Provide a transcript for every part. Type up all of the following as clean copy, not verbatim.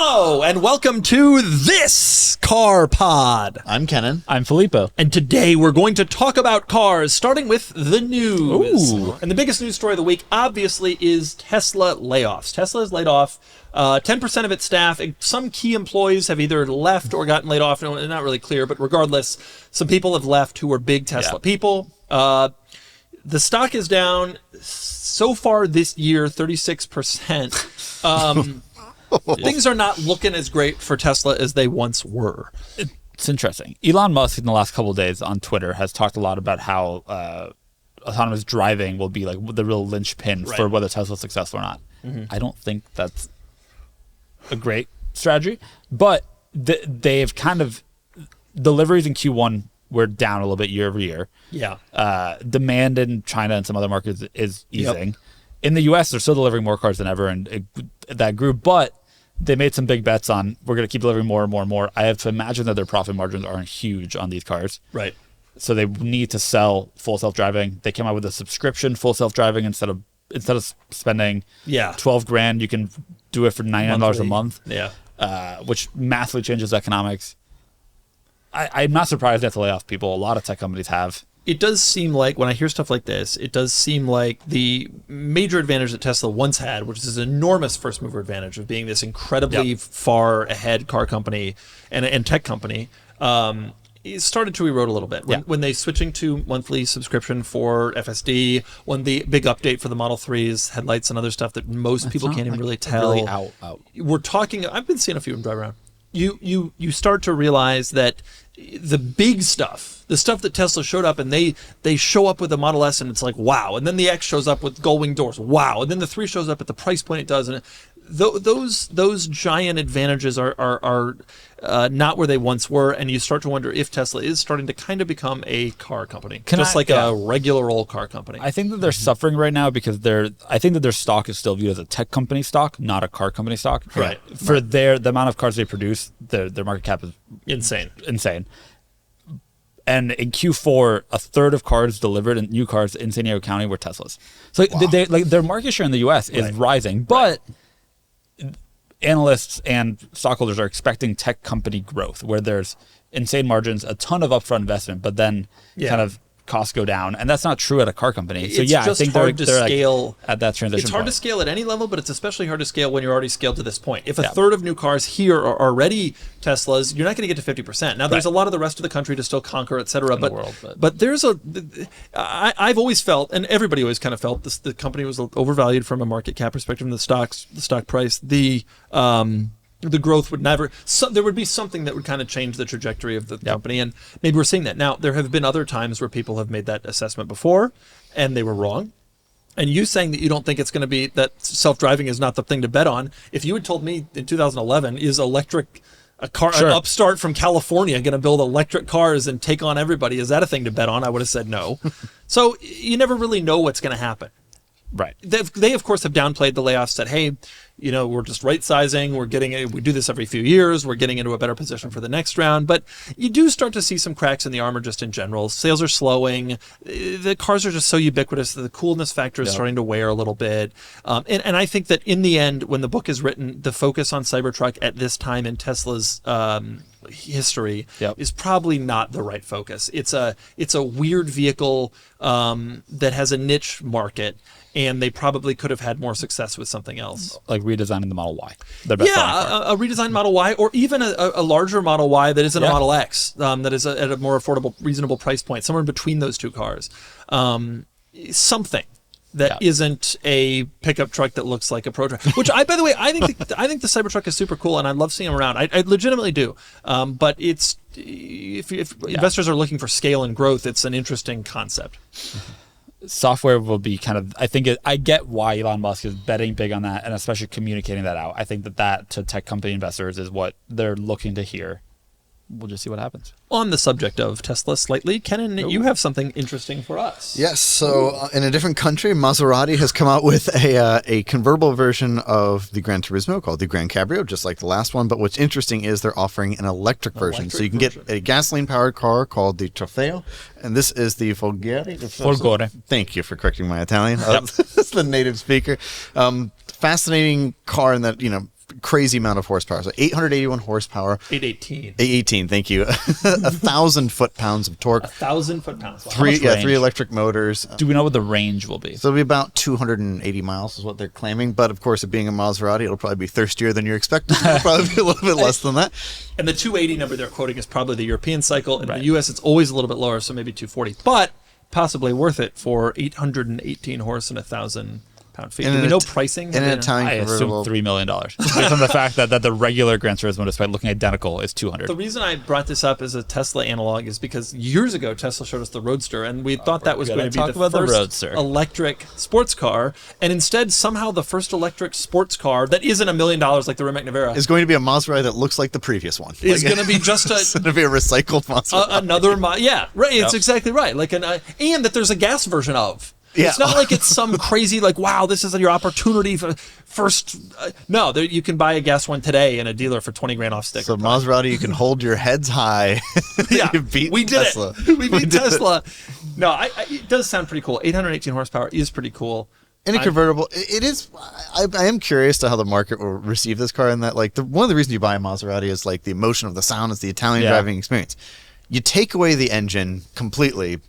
Hello, and welcome to this Car Pod. I'm Kenan. I'm Filippo. And today we're going to talk about cars, starting with the news. Ooh. And the biggest news story of the week, obviously, is Tesla layoffs. Tesla has laid off 10% of its staff. Some key employees have either left or gotten laid off. Not really clear, but regardless, some people have left who were big Tesla people. The stock is down so far this year, 36%. Things are not looking as great for Tesla as they once were. It's interesting. Elon Musk in the last couple of days on Twitter has talked a lot about how autonomous driving will be like the real linchpin for whether Tesla's successful or not. I don't think that's a great strategy, but they've kind of deliveries in Q1 were down a little bit year over year. Yeah. Demand in China and some other markets is easing. Yep. In the U.S., they're still delivering more cars than ever, and that grew. But they made some big bets on we're going to keep delivering more and more and more. I have to imagine that their profit margins aren't huge on these cars. Right. So they need to sell full self-driving. They came out with a subscription full self-driving instead of spending $12,000, you can do it for $99 a month. Yeah. Which massively changes economics. I'm not surprised they have to lay off people. A lot of tech companies have. It does seem like, when I hear stuff like this, it does seem like the major advantage that Tesla once had, which is an enormous first mover advantage of being this incredibly far ahead car company and tech company, it started to erode a little bit. When they switching to monthly subscription for FSD, when the big update for the Model 3's headlights and other stuff that most people can't even really tell. Really out. We're talking, I've been seeing a few of them drive around. You start to realize that the big stuff, the stuff that Tesla showed up, and they show up with the Model S and it's like, wow. And then the X shows up with gull wing doors. Wow. And then the 3 shows up at the price point it does. And those giant advantages are not where they once were. And you start to wonder if Tesla is starting to kind of become a car company, a regular old car company. I think that they're suffering right now because I think that their stock is still viewed as a tech company stock, not a car company stock. Right. For the amount of cars they produce, their market cap is insane. And in Q4, a third of cars delivered in new cars in San Diego County were Teslas. So their market share in the U.S. is rising, but analysts and stockholders are expecting tech company growth, where there's insane margins, a ton of upfront investment, but then kind of costs go down, and that's not true at a car company. So I think hard to scale at that transition. It's hard to scale at any level, but it's especially hard to scale when you're already scaled to this point. If a third of new cars here are already Teslas, you're not going to get to 50%. Now, there's a lot of the rest of the country to still conquer, et cetera. But there's I've always felt, and everybody always kind of felt, the company was overvalued from a market cap perspective, and the stock price. The growth would never. There would be something that would kind of change the trajectory of the company, and maybe we're seeing that now. There have been other times where people have made that assessment before, and they were wrong. And you saying that you don't think it's going to be that self-driving is not the thing to bet on. If you had told me in 2011, is electric an upstart from California going to build electric cars and take on everybody, is that a thing to bet on? I would have said no. So you never really know what's going to happen. Right. They of course have downplayed the layoffs, said, hey, we're just right sizing. We do this every few years. We're getting into a better position for the next round. But you do start to see some cracks in the armor just in general. Sales are slowing. The cars are just so ubiquitous that the coolness factor is starting to wear a little bit. And I think that in the end, when the book is written, the focus on Cybertruck at this time in Tesla's history is probably not the right focus. It's a weird vehicle that has a niche market, and they probably could have had more success with something else. Like redesigning the Model Y. A redesigned Model Y, or even a larger Model Y that isn't a Model X, that is at a more affordable, reasonable price point, somewhere in between those two cars. Something that isn't a pickup truck that looks like a pro truck. Which, by the way, I think the Cybertruck is super cool, and I love seeing them around. I legitimately do. But it's if investors are looking for scale and growth, it's an interesting concept. Software will be kind of, I get why Elon Musk is betting big on that, and especially communicating that out. I think that to tech company investors is what they're looking to hear. We'll just see what happens. On the subject of Tesla slightly, Kenan, you have something interesting for us. Yes. So in a different country, Maserati has come out with a convertible version of the GranTurismo called the Gran Cabrio, just like the last one. But what's interesting is they're offering an electric version. So you can get a gasoline-powered car called the Trofeo, and this is the Folgore. Thank you for correcting my Italian. That's the native speaker. Fascinating car in that, crazy amount of horsepower. So 881 horsepower. 818. 818, thank you. 1,000 foot-pounds of torque. 1,000 foot-pounds. Wow. Three electric motors. Do we know what the range will be? So it'll be about 280 miles is what they're claiming. But of course, it being a Maserati, it'll probably be thirstier than you're expecting. It'll probably be a little bit less than that. And the 280 number they're quoting is probably the European cycle. In the US, it's always a little bit lower, so maybe 240. But possibly worth it for 818 horse and 1,000 pound-feet. Do we know pricing? In an Italian I assume convertible. $3 million. Based on the fact that the regular GranTurismo, despite looking identical, is $200. The reason I brought this up as a Tesla analog is because years ago Tesla showed us the Roadster, and we thought that was going to be the first electric sports car, and instead somehow the first electric sports car that isn't $1 million like the Rimac Navara is going to be a Maserati that looks like the previous one. Is going to be just it's going to be a recycled Maserati. Yeah, right. It's exactly right. Like and that there's a gas version of. Yeah. It's not like it's some crazy, like, wow, this is your opportunity for first. No, you can buy a gas one today in a dealer for 20 grand off sticker. So Maserati, you can hold your heads high. Yeah, you beat we did Tesla. it. We beat Tesla. No, it does sound pretty cool. 818 horsepower is pretty cool. In a convertible, it is. I am curious to how the market will receive this car. And that, like, one of the reasons you buy a Maserati is like the emotion of the sound, it's the Italian driving experience. You take away the engine completely.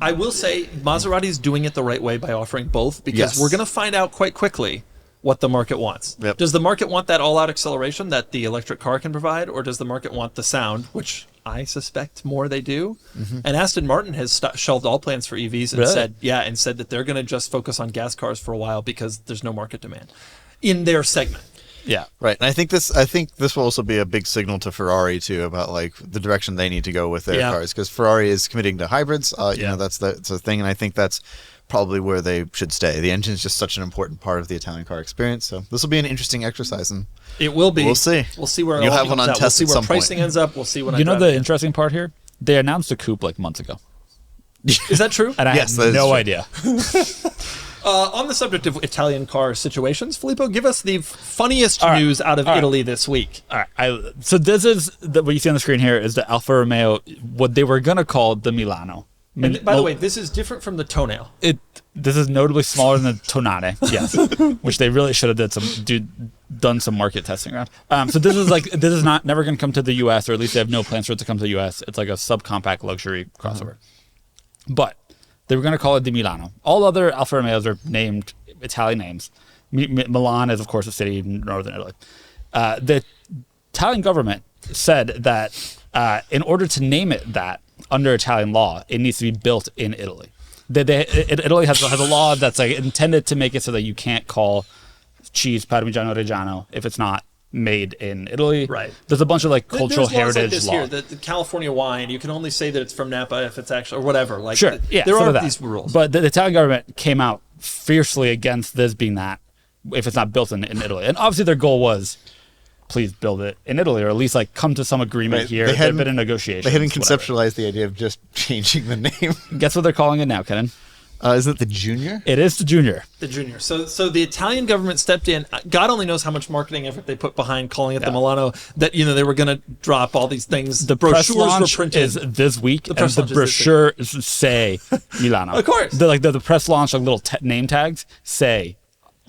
I will say Maserati is doing it the right way by offering both, because we're going to find out quite quickly what the market wants. Yep. Does the market want that all-out acceleration that the electric car can provide, or does the market want the sound, which I suspect more they do? Mm-hmm. And Aston Martin has shelved all plans for EVs and said that they're going to just focus on gas cars for a while because there's no market demand in their segment. Yeah, right. And I think this will also be a big signal to Ferrari too about like the direction they need to go with their cars, because Ferrari is committing to hybrids. You know, that's the thing, and I think that's probably where they should stay. The engine is just such an important part of the Italian car experience. So this will be an interesting exercise, and it will be. We'll see. We'll see where you'll have one on test. We'll see where at some pricing point. ends up. We'll see when you know the interesting part here. They announced a coupe like months ago. Is that true? And I had no idea. On the subject of Italian car situations, Filippo, give us the funniest news out of Italy this week. All right. So this is what you see on the screen here is the Alfa Romeo, what they were going to call the Milano. And by the way, this is different from the toenail. This is notably smaller than the Tonale, yes, which they really should have done some market testing around. So this is never going to come to the U.S., or at least they have no plans for it to come to the U.S. It's like a subcompact luxury crossover. But they were going to call it the Milano. All other Alfa Romeos are named Italian names. Milan is, of course, a city in northern Italy. The Italian government said that in order to name it that under Italian law, it needs to be built in Italy. Italy has a law that's like intended to make it so that you can't call cheese Parmigiano Reggiano if it's not made in Italy. Right. There's a bunch of like cultural heritage laws like this here. The California wine, you can only say that it's from Napa if it's actually, or whatever. Like, sure. There are these rules. But the Italian government came out fiercely against this being that if it's not built in Italy. And obviously their goal was, please build it in Italy, or at least like come to some agreement here. They've been in negotiations. They hadn't conceptualized the idea of just changing the name. Guess what they're calling it now, Kenan? Is it the Junior? It is the Junior. The Junior. So the Italian government stepped in. God only knows how much marketing effort they put behind calling it the Milano. That they were going to drop all these things. The brochures press launch were printed is this week, the press and the brochures say Milano. Of course. The press launch, like little name tags, say.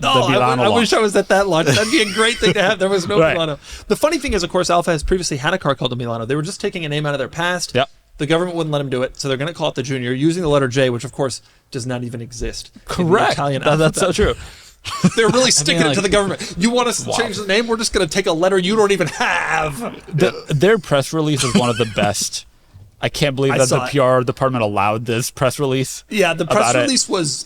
I wish I was at that launch. That'd be a great thing to have. There was no Milano. The funny thing is, of course, Alfa has previously had a car called the Milano. They were just taking a name out of their past. Yep. The government wouldn't let them do it, so they're going to call it the Junior, using the letter J, which, of course, does not even exist. Correct. In the Italian alphabet. That's so true. They're really sticking it to the government. You want us to change the name? We're just going to take a letter you don't even have. Their press release is one of the best. I can't believe that the PR department allowed this press release. Yeah, the press release was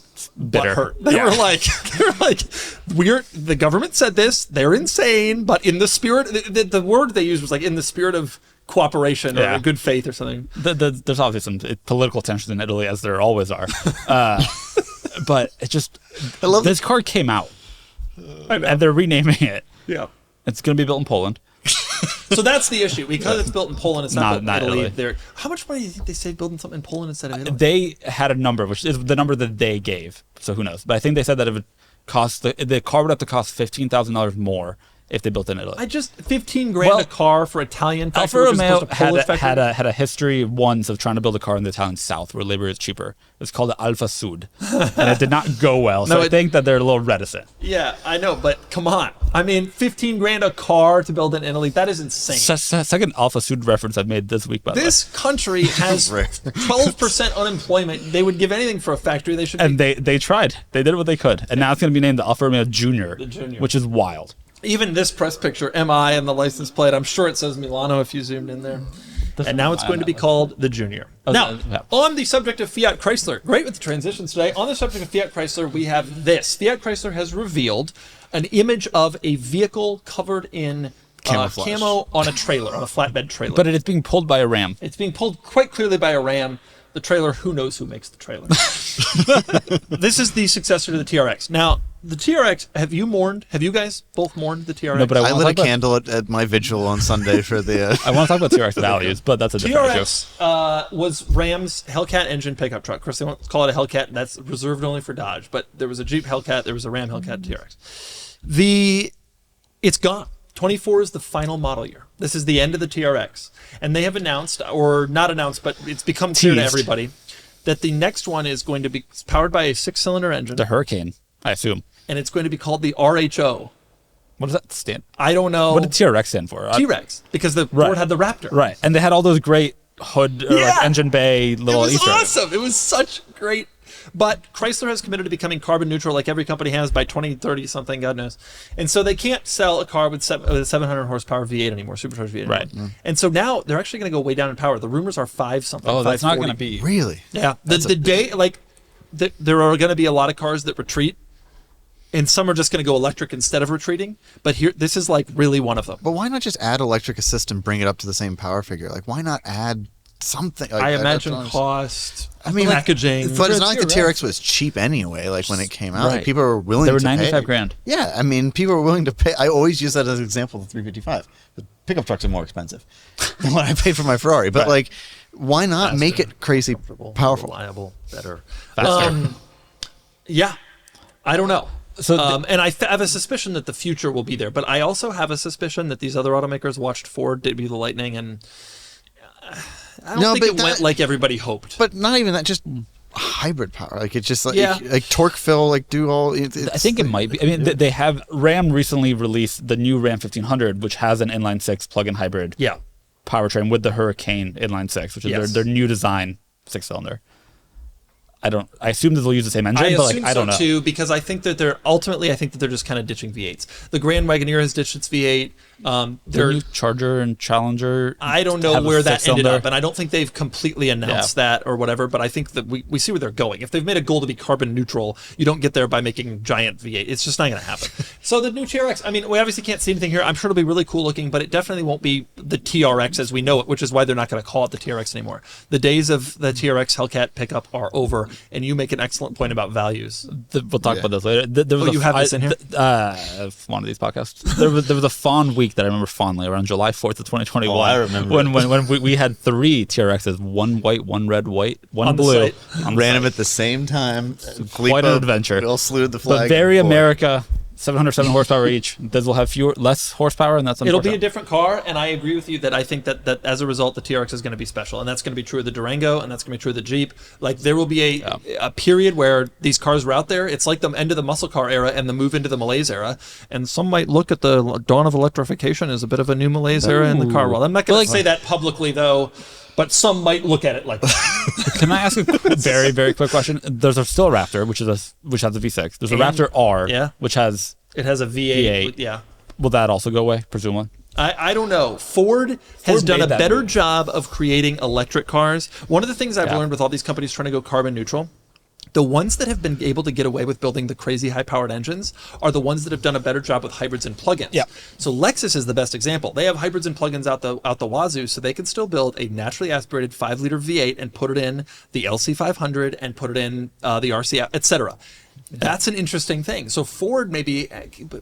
bitter. They were like, the government said this. They're insane, but in the spirit, the word they used was like in the spirit of cooperation or good faith or something. There's obviously some political tensions in Italy, as there always are. But it just, this car came out, and they're renaming it. Yeah, it's going to be built in Poland. So that's the issue. Because it's built in Poland, it's not built in Italy. Italy. How much money do you think they saved building something in Poland instead of Italy? They had a number, which is the number that they gave. So who knows? But I think they said that it would cost the car would have to cost $15,000 more if they built in Italy. I just 15 grand a car for Italian Alfa factory, Romeo had a history once of trying to build a car in the Italian South where labor is cheaper. It's called the Alfa Sud, and it did not go well. So I think that they're a little reticent. Yeah, I know, but come on. I mean, 15 grand a car to build in Italy, that is insane. Second Alfa Sud reference I've made this week, by the way. This country has 12% unemployment. They would give anything for a factory. They should. And they tried. They did what they could. And now it's going to be named the Alfa Romeo Junior, which is wild. Even this press picture, MI and the license plate, I'm sure it says Milano if you zoomed in there. And now it's going to be called the Junior. Now, on the subject of Fiat Chrysler, great with the transitions today. On the subject of Fiat Chrysler, we have this. Fiat Chrysler has revealed an image of a vehicle covered in camo on a trailer, on a flatbed trailer. But it is being pulled by a Ram. It's being pulled quite clearly by a Ram. The trailer, who knows who makes the trailer. This is the successor to the TRX. Now, the TRX, have you guys both mourned the TRX? No, but I lit a candle at my vigil on Sunday for the... I want to talk about TRX values, but that's a different issue. TRX was Ram's Hellcat engine pickup truck. Of course, they won't call it a Hellcat. That's reserved only for Dodge. But there was a Jeep Hellcat. There was a Ram Hellcat TRX. It's gone. 24 is the final model year. This is the end of the TRX. And they have announced, or not announced, but it's become clear to everybody, that the next one is going to be powered by a 6-cylinder engine. The Hurricane, I assume. And it's going to be called the RHO. What does that stand? I don't know. What did TRX stand for? T-Rex, because the Ford had the Raptor. Right. And they had all those great hood, or like engine bay little Easter eggs. It was awesome. It was such great. But Chrysler has committed to becoming carbon neutral like every company has by 2030 something, God knows. And so they can't sell a car with a 700 horsepower V8 anymore, supercharged V8 anymore. Right. And so now they're actually going to go way down in power. The rumors are 5 something. Oh, that's not going to be. Really? Yeah. There are going to be a lot of cars that retreat, and some are just going to go electric instead of retreating. But this is like really one of them. But why not just add electric assist and bring it up to the same power figure? Like, why not add something? Like, I imagine cost. I mean, packaging. But it's not like the TRX was cheap anyway. Like when it came out, like, people were willing. They were to pay. 95 grand. Yeah, I mean, people were willing to pay. I always use that as an example. The 355. The pickup trucks are more expensive than what I paid for my Ferrari. But like, why not make it crazy, powerful, reliable, better? Yeah, I don't know. So, and I have a suspicion that the future will be there. But I also have a suspicion that these other automakers watched Ford debut the Lightning and. I don't think it went like everybody hoped. But not even that, just hybrid power. Like it's just like torque fill, like do all. I think it might be. I mean, they have Ram recently released the new Ram 1500, which has an inline 6 plug-in hybrid powertrain with the Hurricane inline 6, which is their new design 6-cylinder. I assume that they'll use the same engine, but like I don't know. Too, because I think that they're just kind of ditching V8s. The Grand Wagoneer has ditched its V8. Their new Charger and Challenger. I don't know where that ended up, and I don't think they've completely announced that or whatever. But I think that we see where they're going. If they've made a goal to be carbon neutral, you don't get there by making giant V8. It's just not going to happen. So the new TRX. I mean, we obviously can't see anything here. I'm sure it'll be really cool looking, but it definitely won't be the TRX as we know it, which is why they're not going to call it the TRX anymore. The days of the TRX Hellcat pickup are over, and you make an excellent point about values. We'll talk about this later. You have this in here? One of these podcasts. There was a fond week that I remember fondly around July 4th of 2021. Oh, I remember. When we had 3 TRXs, one white, one red, white, one blue. Ran them at the same time. Quite an adventure. Bill slewed the flag. But very America. 707 horsepower each. This will have less horsepower, and that's unfortunate. It'll be a different car, and I agree with you that I think that as a result, the TRX is going to be special, and that's going to be true of the Durango, and that's going to be true of the Jeep. Like there will be a period where these cars were out there. It's like the end of the muscle car era and the move into the Malaise era, and some might look at the dawn of electrification as a bit of a new Malaise era in the car world. I'm not going to say that publicly though. But some might look at it like that. Can I ask a very, very quick question? There's still a Raptor, which has a V6. There's a Raptor R, which has a V8. Yeah. Will that also go away, presumably? I don't know. Ford has done a better job of creating electric cars. One of the things I've learned with all these companies trying to go carbon neutral, the ones that have been able to get away with building the crazy high-powered engines are the ones that have done a better job with hybrids and plugins. Yeah. So Lexus is the best example. They have hybrids and plugins out the wazoo, so they can still build a naturally aspirated 5-liter V8 and put it in the LC500 and put it in the RC, etc. That's an interesting thing. So Ford maybe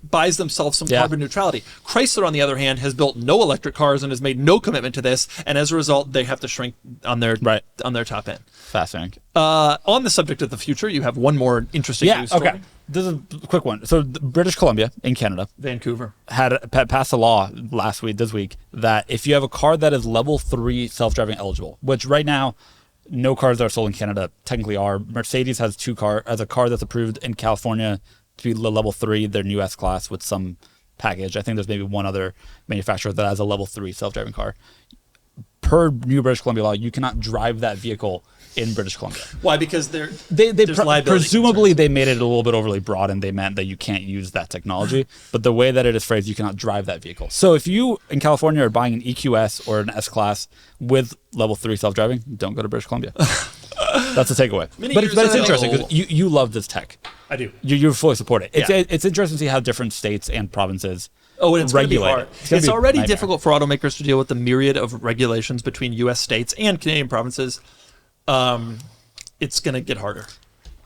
buys themselves some carbon neutrality. Chrysler, on the other hand, has built no electric cars and has made no commitment to this, and as a result, they have to shrink on their top end. Fascinating. On the subject of the future, you have one more interesting news story. Okay. This is a quick one. So British Columbia in Canada, Vancouver, had passed a law this week, that if you have a car that is level 3 self-driving eligible, which right now no cars that are sold in Canada technically are. Mercedes has a car that's approved in California to be level 3, their new S-Class with some package. I think there's maybe one other manufacturer that has a level 3 self-driving car. Per new British Columbia law, you cannot drive that vehicle in British Columbia. Why? Because there's liability presumably concerns. They made it a little bit overly broad, and they meant that you can't use that technology. But the way that it is phrased, you cannot drive that vehicle. So if you in California are buying an EQS or an S-Class with level 3 self-driving, don't go to British Columbia. That's the takeaway. But it's interesting because you love this tech. I do. You fully support it. It's interesting to see how different states and provinces and it's regulate hard. it. It's already difficult for automakers to deal with the myriad of regulations between U.S. states and Canadian provinces. It's going to get harder.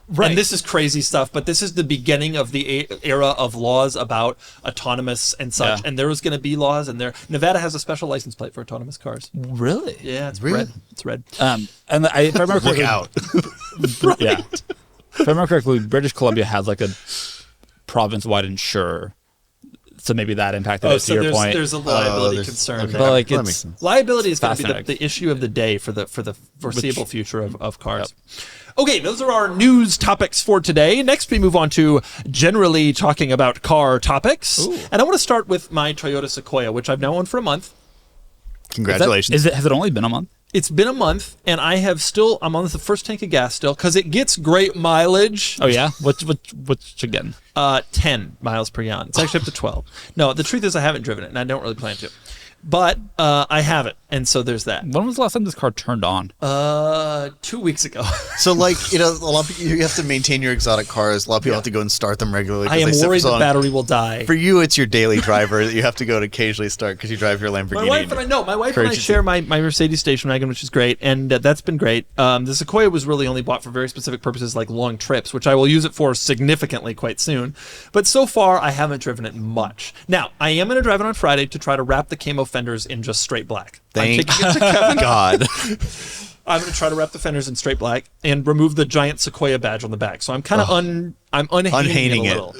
Right. And this is crazy stuff, but this is the beginning of the era of laws about autonomous and such. Yeah. And there was going to be laws, and Nevada has a special license plate for autonomous cars. Really? Yeah, it's red. It's red. And if I remember correctly, look out. Right. Yeah. If I remember correctly, British Columbia has like a province-wide insurer. So maybe that impacted it to your point. There's a liability concern. Okay. But like liability is going to be the issue of the day for the foreseeable future of cars. Yep. Okay, those are our news topics for today. Next, we move on to generally talking about car topics. Ooh. And I want to start with my Toyota Sequoia, which I've now owned for a month. Congratulations. Has it only been a month? It's been a month, and I'm on the first tank of gas still, because it gets great mileage. Oh, yeah? What's again? 10 miles per gallon. It's actually up to 12. No, the truth is I haven't driven it, and I don't really plan to. But I have it, and so there's that. When was the last time this car turned on? 2 weeks ago. So, like, a lot of people, you have to maintain your exotic cars. A lot of people have to go and start them regularly. I am worried the battery will die. For you, it's your daily driver that you have to go to occasionally start because you drive your Lamborghini. My wife and I share my Mercedes station wagon, which is great, and that's been great. The Sequoia was really only bought for very specific purposes, like long trips, which I will use it for significantly quite soon. But so far, I haven't driven it much. Now, I am going to drive it on Friday to try to wrap the camo fenders in just straight black. Thank God. I'm going to try to wrap the fenders in straight black and remove the giant Sequoia badge on the back. So I'm kind of unhanging it a little.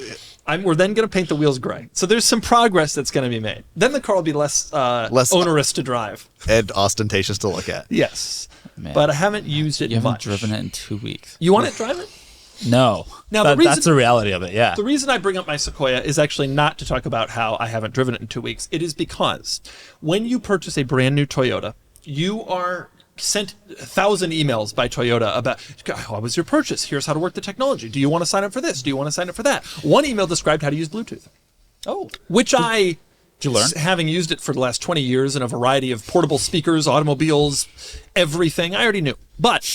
We're then going to paint the wheels gray. So there's some progress that's going to be made. Then the car will be less onerous to drive. And ostentatious to look at. Yes. Man. But I haven't used it much. You haven't driven it in 2 weeks. You want to drive it? No. Now, that's the reality of it, yeah. The reason I bring up my Sequoia is actually not to talk about how I haven't driven it in 2 weeks. It is because when you purchase a brand new Toyota, you are sent 1,000 emails by Toyota about, how was your purchase? Here's how to work the technology. Do you want to sign up for this? Do you want to sign up for that? One email described how to use Bluetooth. Oh. Which did you learn? Having used it for the last 20 years in a variety of portable speakers, automobiles, everything, I already knew. But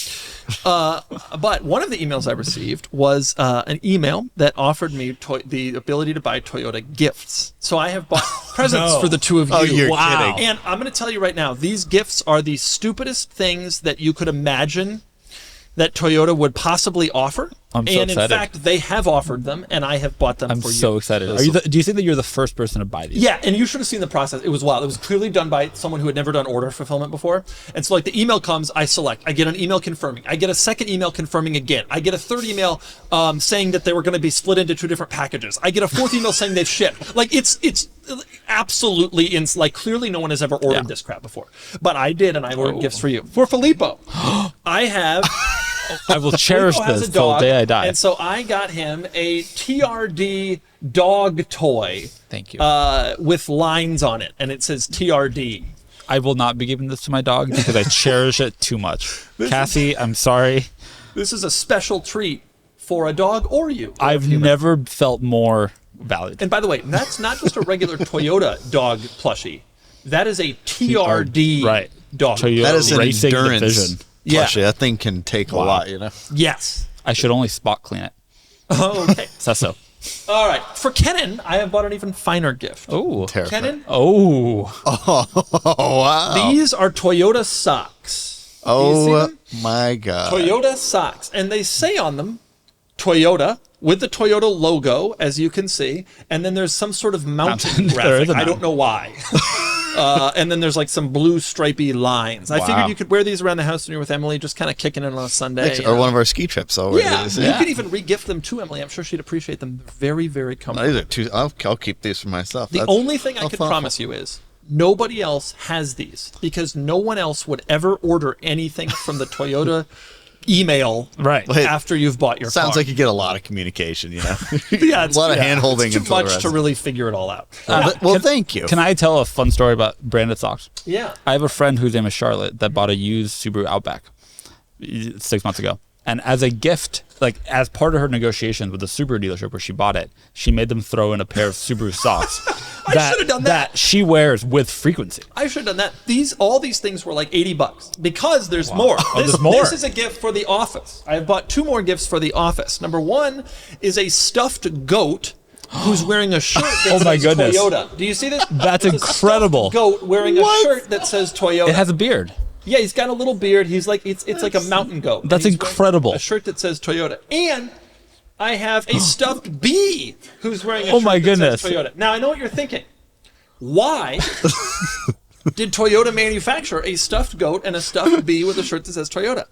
one of the emails I received was an email that offered me the ability to buy Toyota gifts. So I have bought presents for the two of you. Oh, you're kidding. And I'm going to tell you right now, these gifts are the stupidest things that you could imagine that Toyota would possibly offer. I'm so excited. In fact, they have offered them, and I have bought them for you. I'm so excited. Do you think that you're the first person to buy these? Yeah, and you should have seen the process. It was wild. It was clearly done by someone who had never done order fulfillment before. And so, like, the email comes, I select. I get an email confirming. I get a second email confirming again. I get a third email saying that they were going to be split into 2 different packages. I get a fourth email saying they've shipped. Like, it's absolutely, clearly no one has ever ordered this crap before. But I did, and I ordered gifts for you. For Filippo, I have... I will cherish this till the day I die. And so I got him a TRD dog toy. Thank you. With lines on it, and it says TRD. I will not be giving this to my dog because I cherish it too much. Cassie, I'm sorry. This is a special treat for a dog or you. I've never felt more valued. And by the way, that's not just a regular Toyota dog plushie. That is a TRD dog. Toyota that is an Racing endurance Division. Plushie. That thing can take a lot, you know? Yes. I should only spot clean it. Oh, okay. So. All right. For Kenan, I have bought an even finer gift. Oh. Kenan? Oh, wow. These are Toyota socks. Oh, my God. Toyota socks. And they say on them, Toyota, with the Toyota logo, as you can see. And then there's some sort of mountain graphic. I don't know why. And then there's like some blue stripy lines. I Wow. figured you could wear these around the house when you're with Emily, just kind of kicking it on a Sunday. Or one of our ski trips. So Yeah, you could even re-gift them to Emily. I'm sure she'd appreciate them. Very, very comfortable. These are two. I'll keep these for myself. The only thing I could promise you is nobody else has these because no one else would ever order anything from the Toyota email after you've bought your car. Sounds like you get a lot of communication, you know? Yeah, a lot of hand-holding. It's too much to really figure it all out. Thank you. Can I tell a fun story about branded socks? Yeah. I have a friend whose name is Charlotte that bought a used Subaru Outback 6 months ago. And as a gift, like as part of her negotiations with the Subaru dealership where she bought it, she made them throw in a pair of Subaru socks. I should have done that. She wears with frequency. I should have done that. All these things were like $80 because there's more. There's more. This is a gift for the office. I have bought 2 more gifts for the office. Number 1 is a stuffed goat who's wearing a shirt that says goodness. Toyota. Do you see this? That's It's incredible. A stuffed goat wearing a shirt that says Toyota. It has a beard. Yeah, he's got a little beard. He's like it's like a mountain goat. That's incredible. A shirt that says Toyota. And I have a stuffed bee who's wearing a shirt that says Toyota. Now I know what you're thinking. Why did Toyota manufacture a stuffed goat and a stuffed bee with a shirt that says Toyota?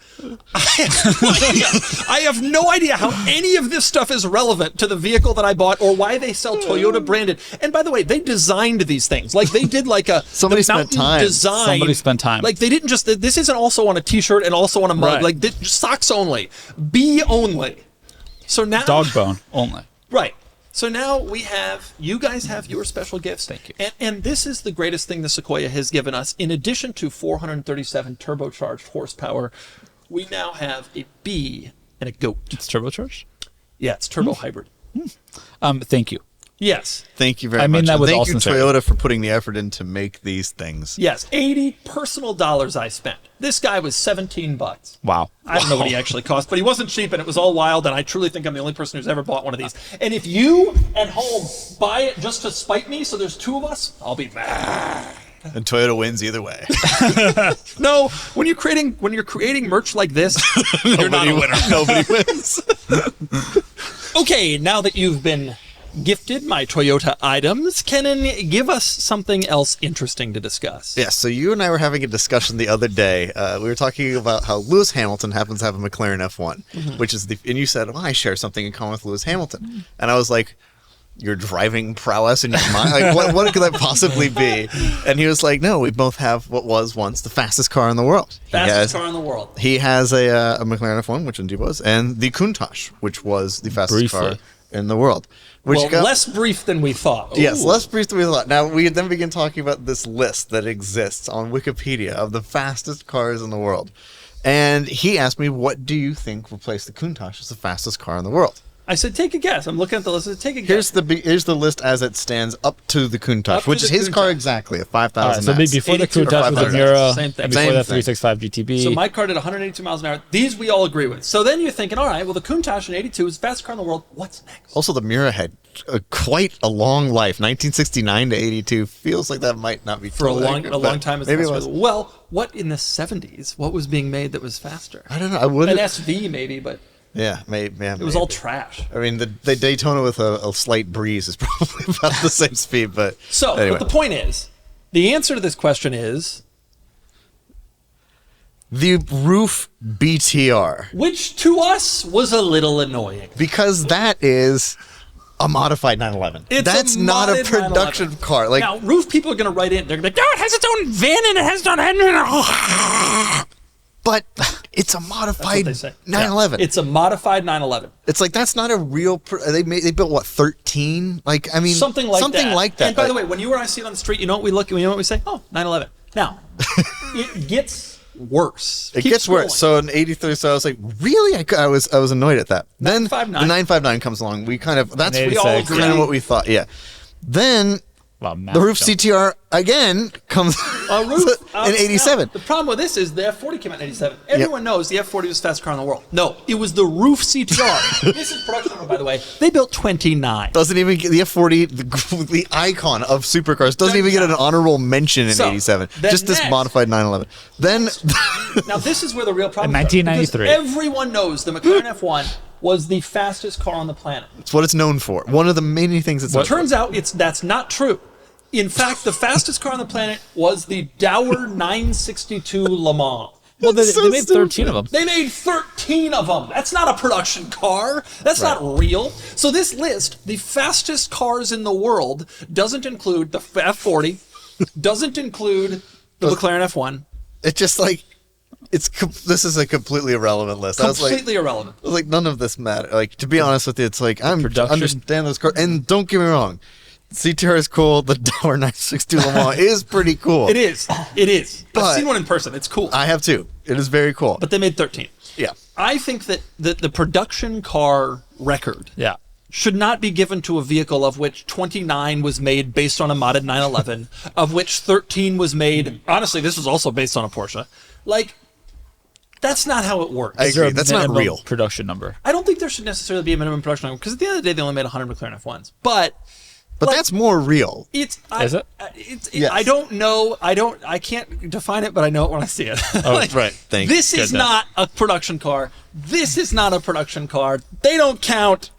I have no idea how any of this stuff is relevant to the vehicle that I bought or why they sell Toyota branded. And by the way, they designed these things. Like they did like a Somebody spent time. Design. Somebody spent time. Like they didn't just, this isn't also on a t-shirt and also on a mug. Right. Like socks only, bee only. So now. Dog bone only. Right. So now you guys have your special gifts. Thank you. And this is the greatest thing the Sequoia has given us. In addition to 437 turbocharged horsepower, we now have a bee and a goat. It's turbocharged? Yeah, it's turbo hybrid. Thank you. Yes. Thank you very much. I mean that with all Thank you, sincerity. Toyota, for putting the effort in to make these things. Yes. 80 personal dollars I spent. This guy was $17. Wow. I don't know what he actually cost, but he wasn't cheap and it was all wild. And I truly think I'm the only person who's ever bought one of these. And if you at home buy it just to spite me, so there's 2 of us, I'll be mad. And Toyota wins either way. No, when you're creating merch like this, you're not a winner. Nobody wins. Okay, now that you've been gifted my Toyota items, Kenan, give us something else interesting to discuss. Yeah, so you and I were having a discussion the other day. We were talking about how Lewis Hamilton happens to have a McLaren F1, which is and you said, well, I share something in common with Lewis Hamilton. And I was like, your driving prowess in your mind? Like, what could that possibly be? And he was like, no, we both have what was once the fastest car in the world. Fastest car in the world. He has a McLaren F1, which indeed was, and the Countach, which was the fastest car in the world. Which less brief than we thought. Yes, less brief than we thought. Now, we then begin talking about this list that exists on Wikipedia of the fastest cars in the world. And he asked me, what do you think replaced the Countach as the fastest car in the world? I said, take a guess. I'm looking at the list. I said, take a guess. Here's the list as it stands up to the Countach, which is his car exactly, a 5,000 So maybe before the Countach was the DeMuro, Same thing. and before the 365 GTB. So my car did 182 miles an hour. These we all agree with. So then you're thinking, all right, well, the Countach in 82 is the fastest car in the world. What's next? Also, the Miura had quite a long life. 1969 to 82 feels like that might not be for a long time. Maybe it was. Well, what in the 70s? What was being made that was faster? I don't know. I would an SV maybe, but yeah, maybe. It was all trash. I mean, the Daytona with a slight breeze is probably about the same speed, but so. Anyway. But the point is, the answer to this question is the roof BTR, which to us was a little annoying because that is a modified 911. That's not a production car. Like now, roof people are going to write in. They're going to be like, "Oh, it has its own VIN and it has its own engine." But it's a modified 911. Yeah. It's a modified 911. It's like that's not a real. They built what 13? Like I mean something like that. And by like, the way, when you or I see it on the street, you know what we look. You know what we say? Oh, 911. Now it gets worse. It gets worse. So in 83, so I was like, really? I was annoyed at that. Then the 959 comes along. We kind of that's we all agree. Kind of what we thought. Yeah. Then the roof CTR again comes in 87. The problem with this is the F40 came out in 87. Everyone knows the F40 was the fastest car in the world. No, it was the roof CTR. This is production number, by the way. They built 29. Doesn't even get the F40, the icon of supercars, doesn't even get an honorable mention in 87. Just this modified 911. Then now this is where the real problem is. 1993. Everyone knows the McLaren F1 was the fastest car on the planet. It's what it's known for. One of the many things it's known for. Turns out that's not true. In fact, the fastest car on the planet was the Dower 962 Le Mans. Well, they made 13 of them. They made 13 of them. That's not a production car. That's not real. So this list, the fastest cars in the world, doesn't include the F40, doesn't include the McLaren F1. It's just like, this is a completely irrelevant list. Completely irrelevant. I was like, none of this matters. Like, to be honest with you, it's like, I understand this car. And don't get me wrong, CTR is cool. The Dower 962 Le Mans is pretty cool. It is. But I've seen one in person. It's cool. I have too. It is very cool. But they made 13. Yeah. I think that the production car record should not be given to a vehicle of which 29 was made based on a modded 911, of which 13 was made. Honestly, this was also based on a Porsche. Like, that's not how it works. I agree. That's not real. Production number. I don't think there should necessarily be a minimum production number, because at the end of the day, they only made 100 McLaren F1s. But like, that's more real. Is it? Yes. I don't know. I can't define it, but I know it when I see it. Oh, like, right. This is not a production car. This is not a production car. They don't count.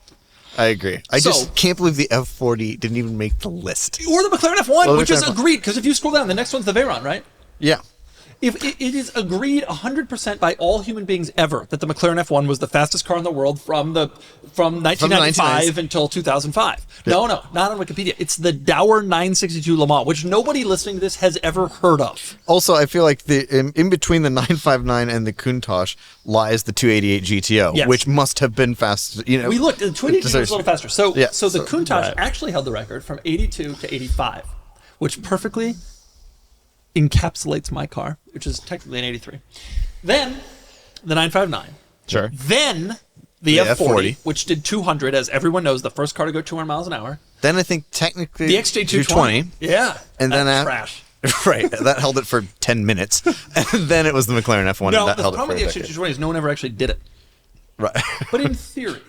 I agree. I just can't believe the F40 didn't even make the list. Or the McLaren F1, which is agreed, because if you scroll down, the next one's the Veyron, right? Yeah. If it is agreed 100% by all human beings ever that the McLaren F1 was the fastest car in the world from 1995 until 2005. Yeah. No, not on Wikipedia. It's the Dower 962 Le Mans, which nobody listening to this has ever heard of. Also, I feel like in between the 959 and the Countach lies the 288 GTO, which must have been fast. You know, we looked. The 288 was a little faster. So the Countach right. actually held the record from 82 to 85, which perfectly encapsulates my car, which is technically an 83. Then the 959. Sure. Then the F40, which did 200, as everyone knows, the first car to go 200 miles an hour. Then I think technically the XJ220. Yeah. And then trash. Right. That held it for 10 minutes. And then it was the McLaren F1. No, and that the held problem it with the XJ220 is no one ever actually did it. Right. But in theory.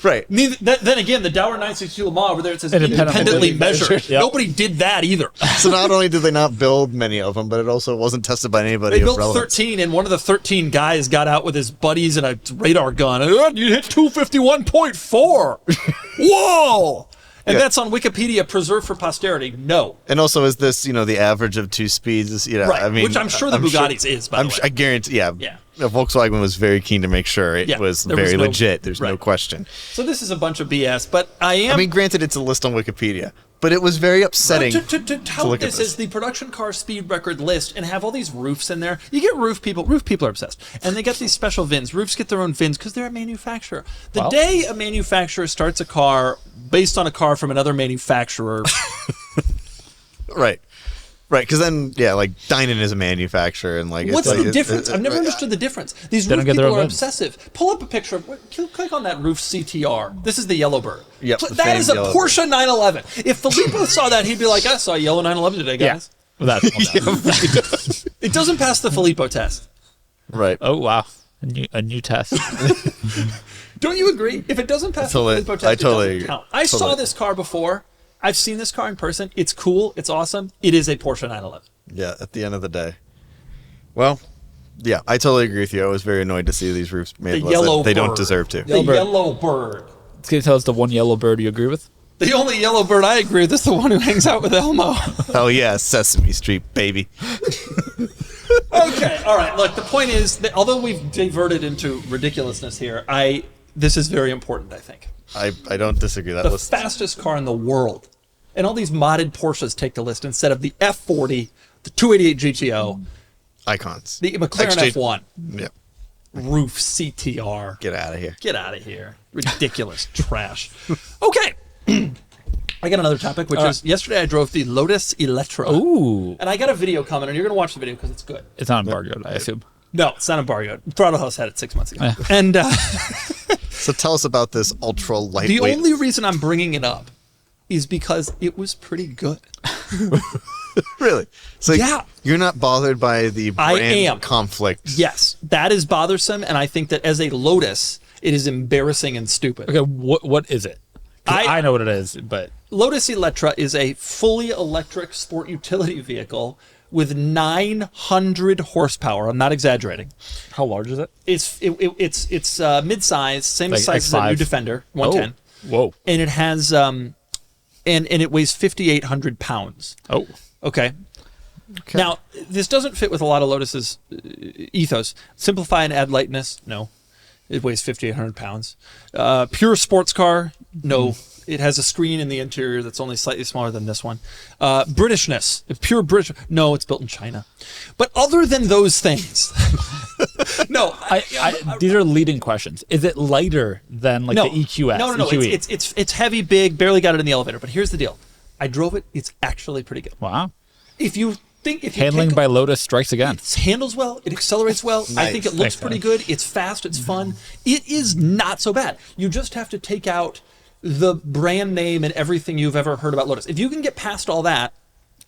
Right. Then again, the Dower 962 Le Mans over there, it says independently measured. Yep. Nobody did that either. So not only did they not build many of them, but it also wasn't tested by anybody. They built 13, and one of the 13 guys got out with his buddies and a radar gun. You hit 251.4. Whoa! And that's on Wikipedia, preserved for posterity. No. And also, is this, the average of two speeds? Right. I mean, which I'm sure the Bugatti's is, by the way. I guarantee, Volkswagen was very keen to make sure it was very legit. There's no question. So this is a bunch of BS, but I mean, granted, it's a list on Wikipedia, but it was very upsetting. To tout this as the production car speed record list and have all these roofs in there. You get roof people. Roof people are obsessed. And they get these special VINs. Roofs get their own VINs because they're a manufacturer. The day a manufacturer starts a car based on a car from another manufacturer. Right. Right, because then, Dynan is a manufacturer, and what's the difference? I've never understood the difference. These roof people are obsessive. Pull up a picture. Click on that roof CTR. This is the yellow bird. Yep, that is a Porsche 911. If Filippo saw that, he'd be like, "I saw a yellow 911 today, guys." Yeah. Well, it doesn't pass the Filippo test. Right. Oh wow, a new test. Don't you agree? If it doesn't pass the Filippo test, it doesn't count. I saw this car before. I've seen this car in person. It's cool. It's awesome. It is a Porsche 911. Yeah, at the end of the day. Well, yeah, I totally agree with you. I was very annoyed to see these roofs made less. They don't deserve to. The yellow bird. Can you tell us the one yellow bird you agree with? The only yellow bird I agree with is the one who hangs out with Elmo. Oh, yeah, Sesame Street, baby. Okay, all right. Look, the point is that although we've diverted into ridiculousness here, this is very important, I think. I don't disagree. That the fastest car in the world. And all these modded Porsches take the list instead of the F40, the 288 GTO. Icons. The McLaren F1. Yeah. Roof CTR. Get out of here. Get out of here. Ridiculous trash. Okay. I got another topic, which is yesterday I drove the Lotus Eletre. Ooh. And I got a video coming, and you're going to watch the video because it's good. It's not embargoed, I assume. No, it's not embargoed. Throttle House had it 6 months ago. Yeah. And so tell us about this ultra lightweight. The only reason I'm bringing it up is because it was pretty good. Really? So you're not bothered by the brand conflict? Yes, that is bothersome, and I think that as a Lotus, it is embarrassing and stupid. Okay, what is it? I know what it is, but Lotus Eletre is a fully electric sport utility vehicle with 900 horsepower. I'm not exaggerating. How large is it? It's mid-size, same size as a new Defender, 110. Oh, whoa. And it has and it weighs 5,800 pounds. Oh. Okay. Now, this doesn't fit with a lot of Lotus's ethos. Simplify and add lightness? No. It weighs 5,800 pounds. Pure sports car? No. It has a screen in the interior that's only slightly smaller than this one. Britishness? Pure British? No, it's built in China. But other than those things... no. These are leading questions. Is it lighter than the EQS? No. EQE? It's heavy, big, barely got it in the elevator. But here's the deal. I drove it. It's actually pretty good. Wow. Handling by Lotus strikes again. It handles well. It accelerates well. Nice. I think it looks pretty good. It's fast. It's fun. It is not so bad. You just have to take out the brand name and everything you've ever heard about Lotus. If you can get past all that,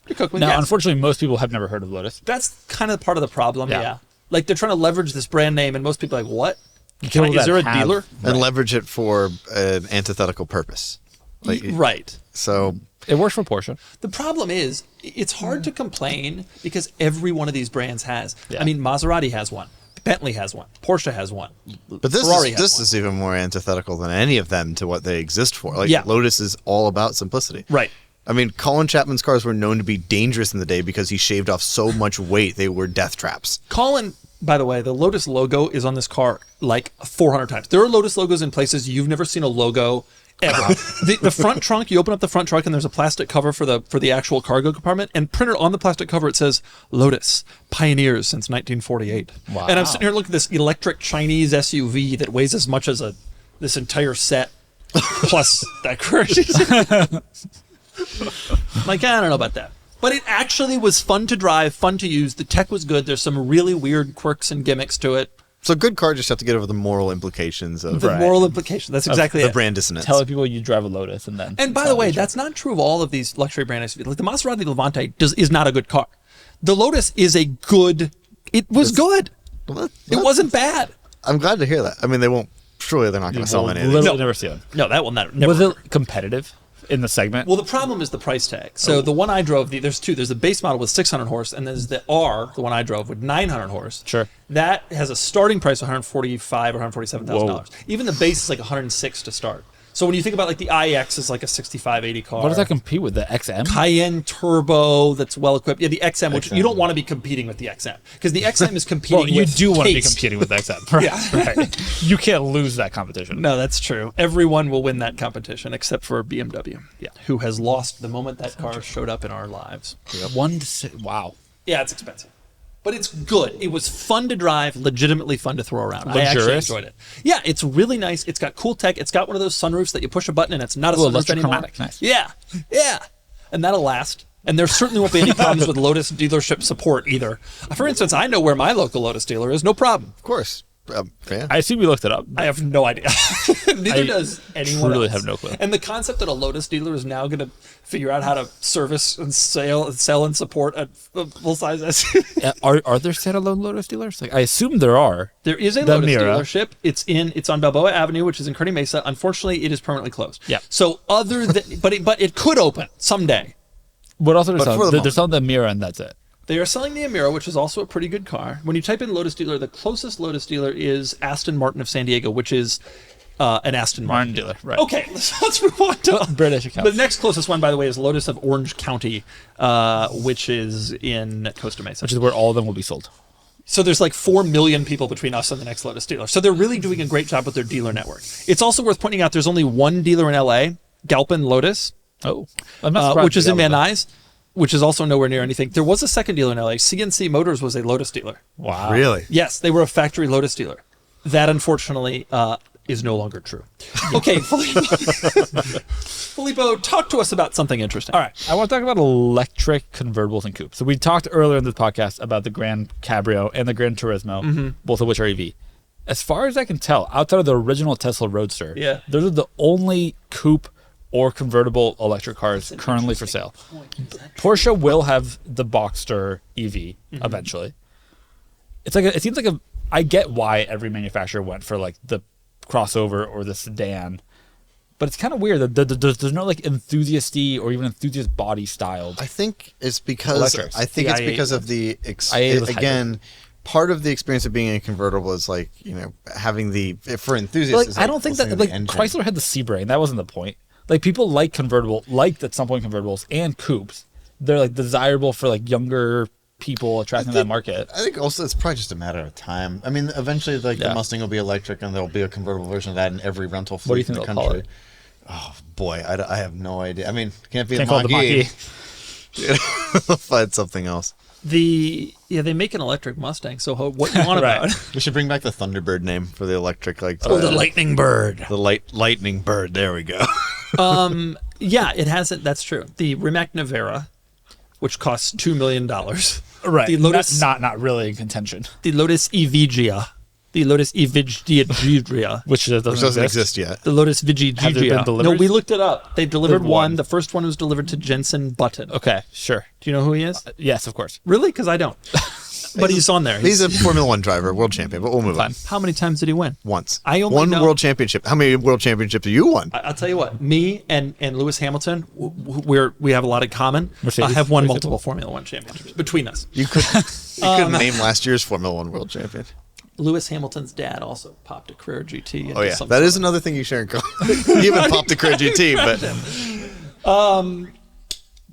you're cooking with gas. Now, unfortunately, most people have never heard of Lotus. That's kind of part of the problem, yeah. Like, they're trying to leverage this brand name, and most people are like, what? Is there a dealer? And leverage it for an antithetical purpose. Right. So... It works for Porsche. The problem is, it's hard to complain because every one of these brands has. Yeah. I mean, Maserati has one. Bentley has one. Porsche has one. But this is even more antithetical than any of them to what they exist for. Lotus is all about simplicity. Right. I mean, Colin Chapman's cars were known to be dangerous in the day because he shaved off so much weight they were death traps. Colin, by the way, the Lotus logo is on this car like 400 times. There are Lotus logos in places you've never seen a logo ever. The front trunk, you open up the front trunk and there's a plastic cover for the actual cargo compartment, and printed on the plastic cover it says Lotus, pioneers since 1948. Wow. And I'm sitting here looking at this electric Chinese SUV that weighs as much as this entire set plus decorations. Like, I don't know about that. But it actually was fun to drive, fun to use. The tech was good. There's some really weird quirks and gimmicks to it. So good car, just have to get over the moral implications of moral implications. That's exactly the brand dissonance. Telling people you drive a Lotus and then. And by the way, that's not true of all of these luxury brand SUVs. Like the Maserati Levante is not a good car. The Lotus is a good. It was good. It wasn't bad. I'm glad to hear that. I mean, they won't. Surely they're not going to sell many of these. Literally never see them. No, that will never. Was it competitive in the segment? Well, the problem is the price tag. So the one I drove, there's two. There's the base model with 600 horse, and there's the R, the one I drove with 900 horse. Sure. That has a starting price of $145,000 or $147,000. Even the base is like $106,000 to start. So when you think about like the iX is like a 6580 car. What does that compete with? The XM? Cayenne Turbo that's well equipped. Yeah, the XM, which you don't want to be competing with the XM because the XM is competing with you do want to be taste. competing with the XM. Right? Yeah. Right. You can't lose that competition. No, that's true. Everyone will win that competition except for BMW, who has lost the moment that car showed up in our lives. Wow. Yeah, it's expensive. But it's good. It was fun to drive, legitimately fun to throw around. Luxurious. I actually enjoyed it. Yeah, it's really nice. It's got cool tech. It's got one of those sunroofs that you push a button and it's not a sunroof anymore. Nice. Yeah. And that'll last. And there certainly won't be any problems with Lotus dealership support either. For instance, I know where my local Lotus dealer is. No problem. Of course. I assume you looked it up. I have no idea. Neither does anyone truly else. Have no clue. And the concept that a Lotus dealer is now going to figure out how to service and sell and support a full-size SUV. Are there standalone Lotus dealers? Like, I assume there are. There is a Lotus dealership. It's on Balboa Avenue, which is in Kearny Mesa. Unfortunately, it is permanently closed. Yeah. So other than, but it could open someday. What else are they selling? They're selling the Mira, and that's it. They are selling the Emira, which is also a pretty good car. When you type in Lotus dealer, the closest Lotus dealer is Aston Martin of San Diego, which is an Aston Martin dealer. Right. Okay, let's move on to British account. The next closest one, by the way, is Lotus of Orange County, which is in Costa Mesa. Which is where all of them will be sold. So there's like 4 million people between us and the next Lotus dealer. So they're really doing a great job with their dealer network. It's also worth pointing out there's only one dealer in LA, Galpin Lotus, which is in Van Nuys, which is also nowhere near anything. There was a second dealer in LA. CNC Motors was a Lotus dealer. Wow. Really? Yes, they were a factory Lotus dealer. That, unfortunately, is no longer true. Okay, Filippo, talk to us about something interesting. All right. I want to talk about electric convertibles and coupes. So we talked earlier in this podcast about the Grand Cabrio and the GranTurismo, both of which are EV. As far as I can tell, outside of the original Tesla Roadster, those are the only coupe or convertible electric cars currently for sale. Porsche will have the Boxster EV eventually. It seems like I get why every manufacturer went for like the crossover or the sedan, but it's kind of weird that there's no like enthusiasty or even enthusiast body styled. I think it's because Electrics. Of the again. Part of the experience of being in a convertible is like, having for enthusiasts. Like, I don't think that Chrysler had the Sebring. That wasn't the point. Like people like at some point convertibles and coupes. They're like desirable for like younger people attracting that market. I think also it's probably just a matter of time. I mean, eventually the Mustang will be electric and there'll be a convertible version of that in every rental fleet in the country. What do you think they'll call it? Oh boy, I have no idea. I mean, can't be the Mach-E. I'll find something else. They make an electric Mustang. So what you want about it? We should bring back the Thunderbird name for the electric, like the Lightning Bird. The lightning bird. There we go. Yeah, it hasn't. That's true. The Rimac Navara, which costs $2 million. Right. The Lotus, not really in contention. The Lotus Evija. The Lotus Evija. Which doesn't exist yet. The Lotus Vijija. No, we looked it up. They delivered one. The first one was delivered to Jensen Button. Okay, sure. Do you know who he is? Yes, of course. Really? Because I don't. But he's on there. He's a Formula One driver, world champion, but we'll move on. How many times did he win? Once. One world championship. How many world championships have you won? I'll tell you what. Me and Lewis Hamilton, we have a lot in common. I have won multiple Formula One championships between us. You couldn't name last year's Formula One world champion. Lewis Hamilton's dad also popped a Carrera GT. Oh yeah, that is another thing you share in common. He even popped a Carrera GT,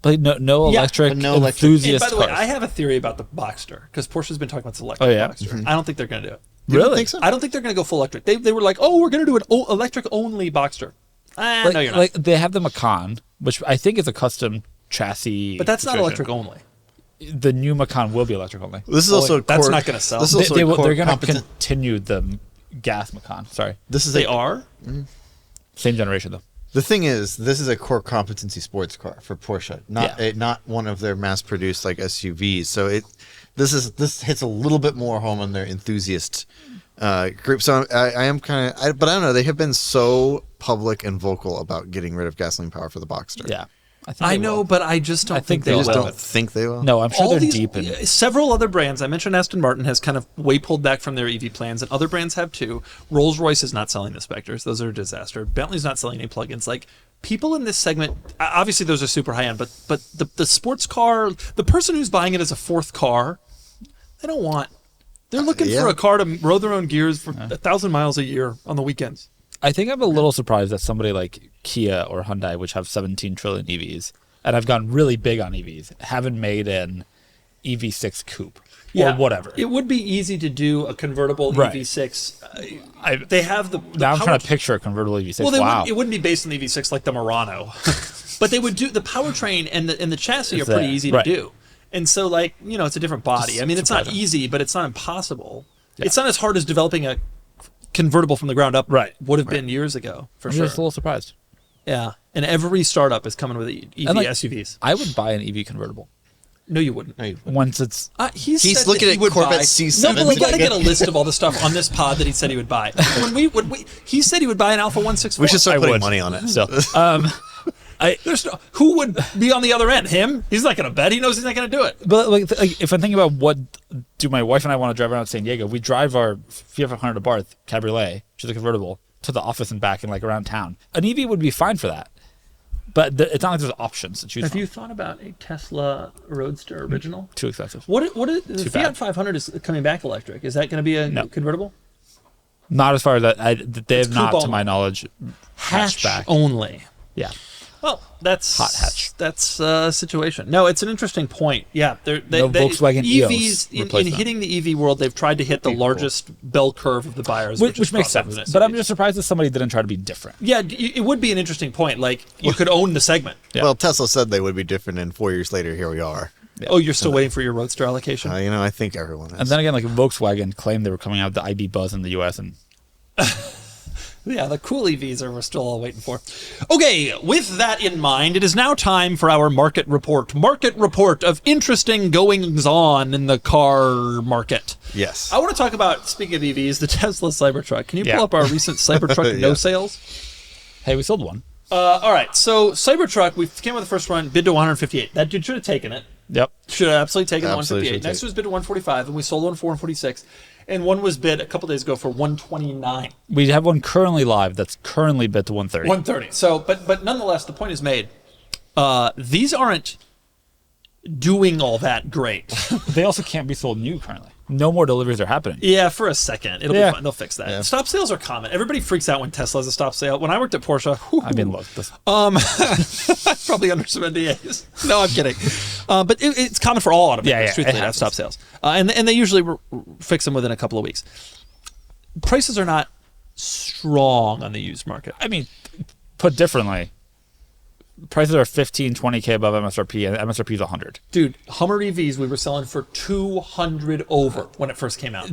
but no electric enthusiast. And by the way, I have a theory about the Boxster because Porsche's been talking about this electric Boxster. Mm-hmm. I don't think they're going to do it. You don't think so? I don't think they're going to go full electric. They were like, we're going to do an electric only Boxster. No, you're not. Like they have the Macan, which I think is a custom chassis. But that's not electric only. The new Macan will be electric only. This is also that's not going to sell. They're going to continue the gas Macan. Sorry, they are same generation though. The thing is, this is a core competency sports car for Porsche, not one of their mass-produced like SUVs. So this hits a little bit more home on their enthusiast group. So I am kind of, but I don't know. They have been so public and vocal about getting rid of gasoline power for the Boxster. Yeah. I know, but I just don't think they will. Don't think they will? No, I'm sure they're deep in several other brands. I mentioned Aston Martin has kind of way pulled back from their EV plans, and other brands have too. Rolls-Royce is not selling the Spectres. Those are a disaster. Bentley's not selling any plugins. Like, people in this segment, obviously those are super high-end, but the sports car, the person who's buying it as a fourth car, they're looking for a car to row their own gears for 1,000 miles a year on the weekends. I think I'm a little surprised that somebody like Kia or Hyundai, which have 17 trillion EVs, and have gone really big on EVs, haven't made an EV6 coupe or whatever. It would be easy to do a convertible EV6. They have the now I'm trying to picture a convertible EV6. Well, it wouldn't be based on the EV6 like the Murano, but they would do the powertrain and the chassis are pretty easy to do. And so, like, it's a different body. I mean, it's not easy, but it's not impossible. Yeah. It's not as hard as developing a convertible from the ground up would have been years ago, for sure. I'm just a little surprised. Yeah, and every startup is coming with EV SUVs. I would buy an EV convertible. No, you wouldn't. Once it's... He's looking at Corvette C7. No, but we got to get a list of all the stuff on this pod that he said he would buy. He said he would buy an Alfa 164. We should start putting money on it. So, who would be on the other end? Him? He's not going to bet. He knows he's not going to do it. But like, if I'm thinking about what do my wife and I want to drive around San Diego, we drive our Fiat 500 Abarth Cabriolet, which is a convertible, to the office and back and like around town. An EV would be fine for that. But it's not like there's options to choose from. Have you thought about a Tesla Roadster original? Too expensive. What is the Fiat 500 is coming back electric? Is that going to be a convertible? Not as far as that. They have not, to my knowledge, hatchback only. Yeah. Well, that's hot hatch. That's a situation. No, it's an interesting point. Yeah, Volkswagen EVs in hitting the EV world, they've tried to hit the largest bell curve of the buyers, which makes sense. But I'm just surprised that somebody didn't try to be different. Yeah, it would be an interesting point. Like, you could own the segment. Yeah. Well, Tesla said they would be different, and 4 years later, here we are. Yeah. Oh, you're still waiting for your Roadster allocation? I think everyone is. And then again, like Volkswagen claimed they were coming out with the ID Buzz in the US, and yeah, the cool EVs we're still all waiting for. Okay, with that in mind, it is now time for our market report. Market report of interesting goings-on in the car market. Yes. I want to talk about, speaking of EVs, the Tesla Cybertruck. Can you pull up our recent Cybertruck no sales? Hey, we sold one. All right, so Cybertruck, we came with the first run, bid to 158. That dude should have taken it. Yep. Should have absolutely taken the 158. Next was bid to 145, and we sold one for 146. And one was bid a couple days ago for 129. We have one currently live that's currently bid to 130. 130. So, but nonetheless, the point is made. These aren't doing all that great. They also can't be sold new currently. No more deliveries are happening. Yeah, for a second. It'll be fine. They'll fix that. Yeah. Stop sales are common. Everybody freaks out when Tesla has a stop sale. When I worked at Porsche, I mean, look, this, probably under some NDAs. No, I'm kidding. But it's common for all automakers, truthfully, to have stop sales. And they usually fix them within a couple of weeks. Prices are not strong on the used market. I mean, put differently, prices are 15, 20K above MSRP, and MSRP is 100. Dude, Hummer EVs we were selling for 200 over when it first came out.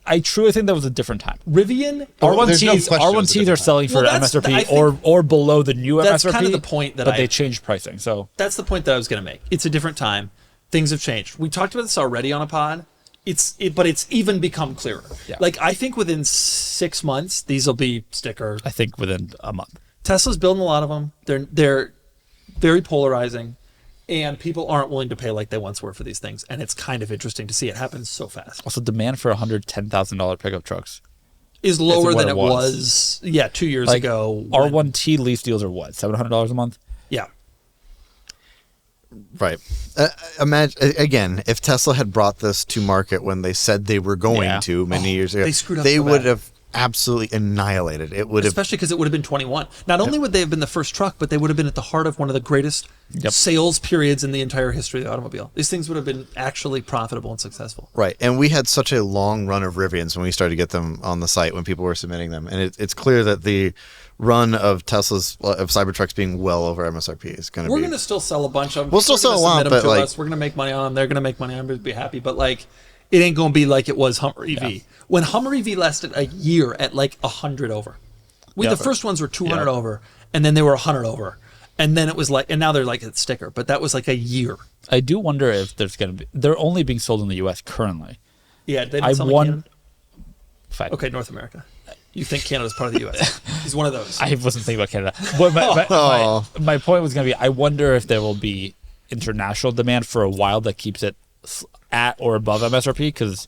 I truly think that was a different time. Rivian, R1Ts are selling for MSRP or below the new MSRP. That's kind of the point that they changed pricing. So that's the point that I was going to make. It's a different time. Things have changed. We talked about this already on a pod. But it's even become clearer. Yeah. Like, I think within 6 months, these will be sticker. I think within a month. Tesla's building a lot of them. They're very polarizing, and people aren't willing to pay like they once were for these things. And it's kind of interesting to see it happen so fast. Also, demand for $110,000 pickup trucks is lower than it was 2 years ago. R1T lease deals are what, $700 a month? Yeah. Right. Imagine again, if Tesla had brought this to market when they said they were going to many years ago, they screwed up. They so would bad. have absolutely annihilated. It would especially because it would have been 21. Not only would they have been the first truck, but they would have been at the heart of one of the greatest sales periods in the entire history of the automobile. These things would have been actually profitable and successful. Right. And we had such a long run of Rivians when we started to get them on the site when people were submitting them, and it's clear that the run of Tesla's of Cybertrucks being well over MSRP is going to be. We're going to still sell a bunch of them. We'll still sell a lot, but like we're going to make money on them. They're going to make money on them. We'll be happy, but like it ain't going to be like it was Hummer EV. Yeah. When Hummer EV lasted a year at like 100 over. The first ones were 200 over, and then they were 100 over. And then it was like, and now they're like a sticker, but that was like a year. I do wonder if there's going to be, they're only being sold in the US currently. Yeah, they don't sell in Canada? Fine. Okay, North America. You think Canada's part of the US. He's one of those. I wasn't thinking about Canada. But my point was going to be, I wonder if there will be international demand for a while that keeps it at or above MSRP, because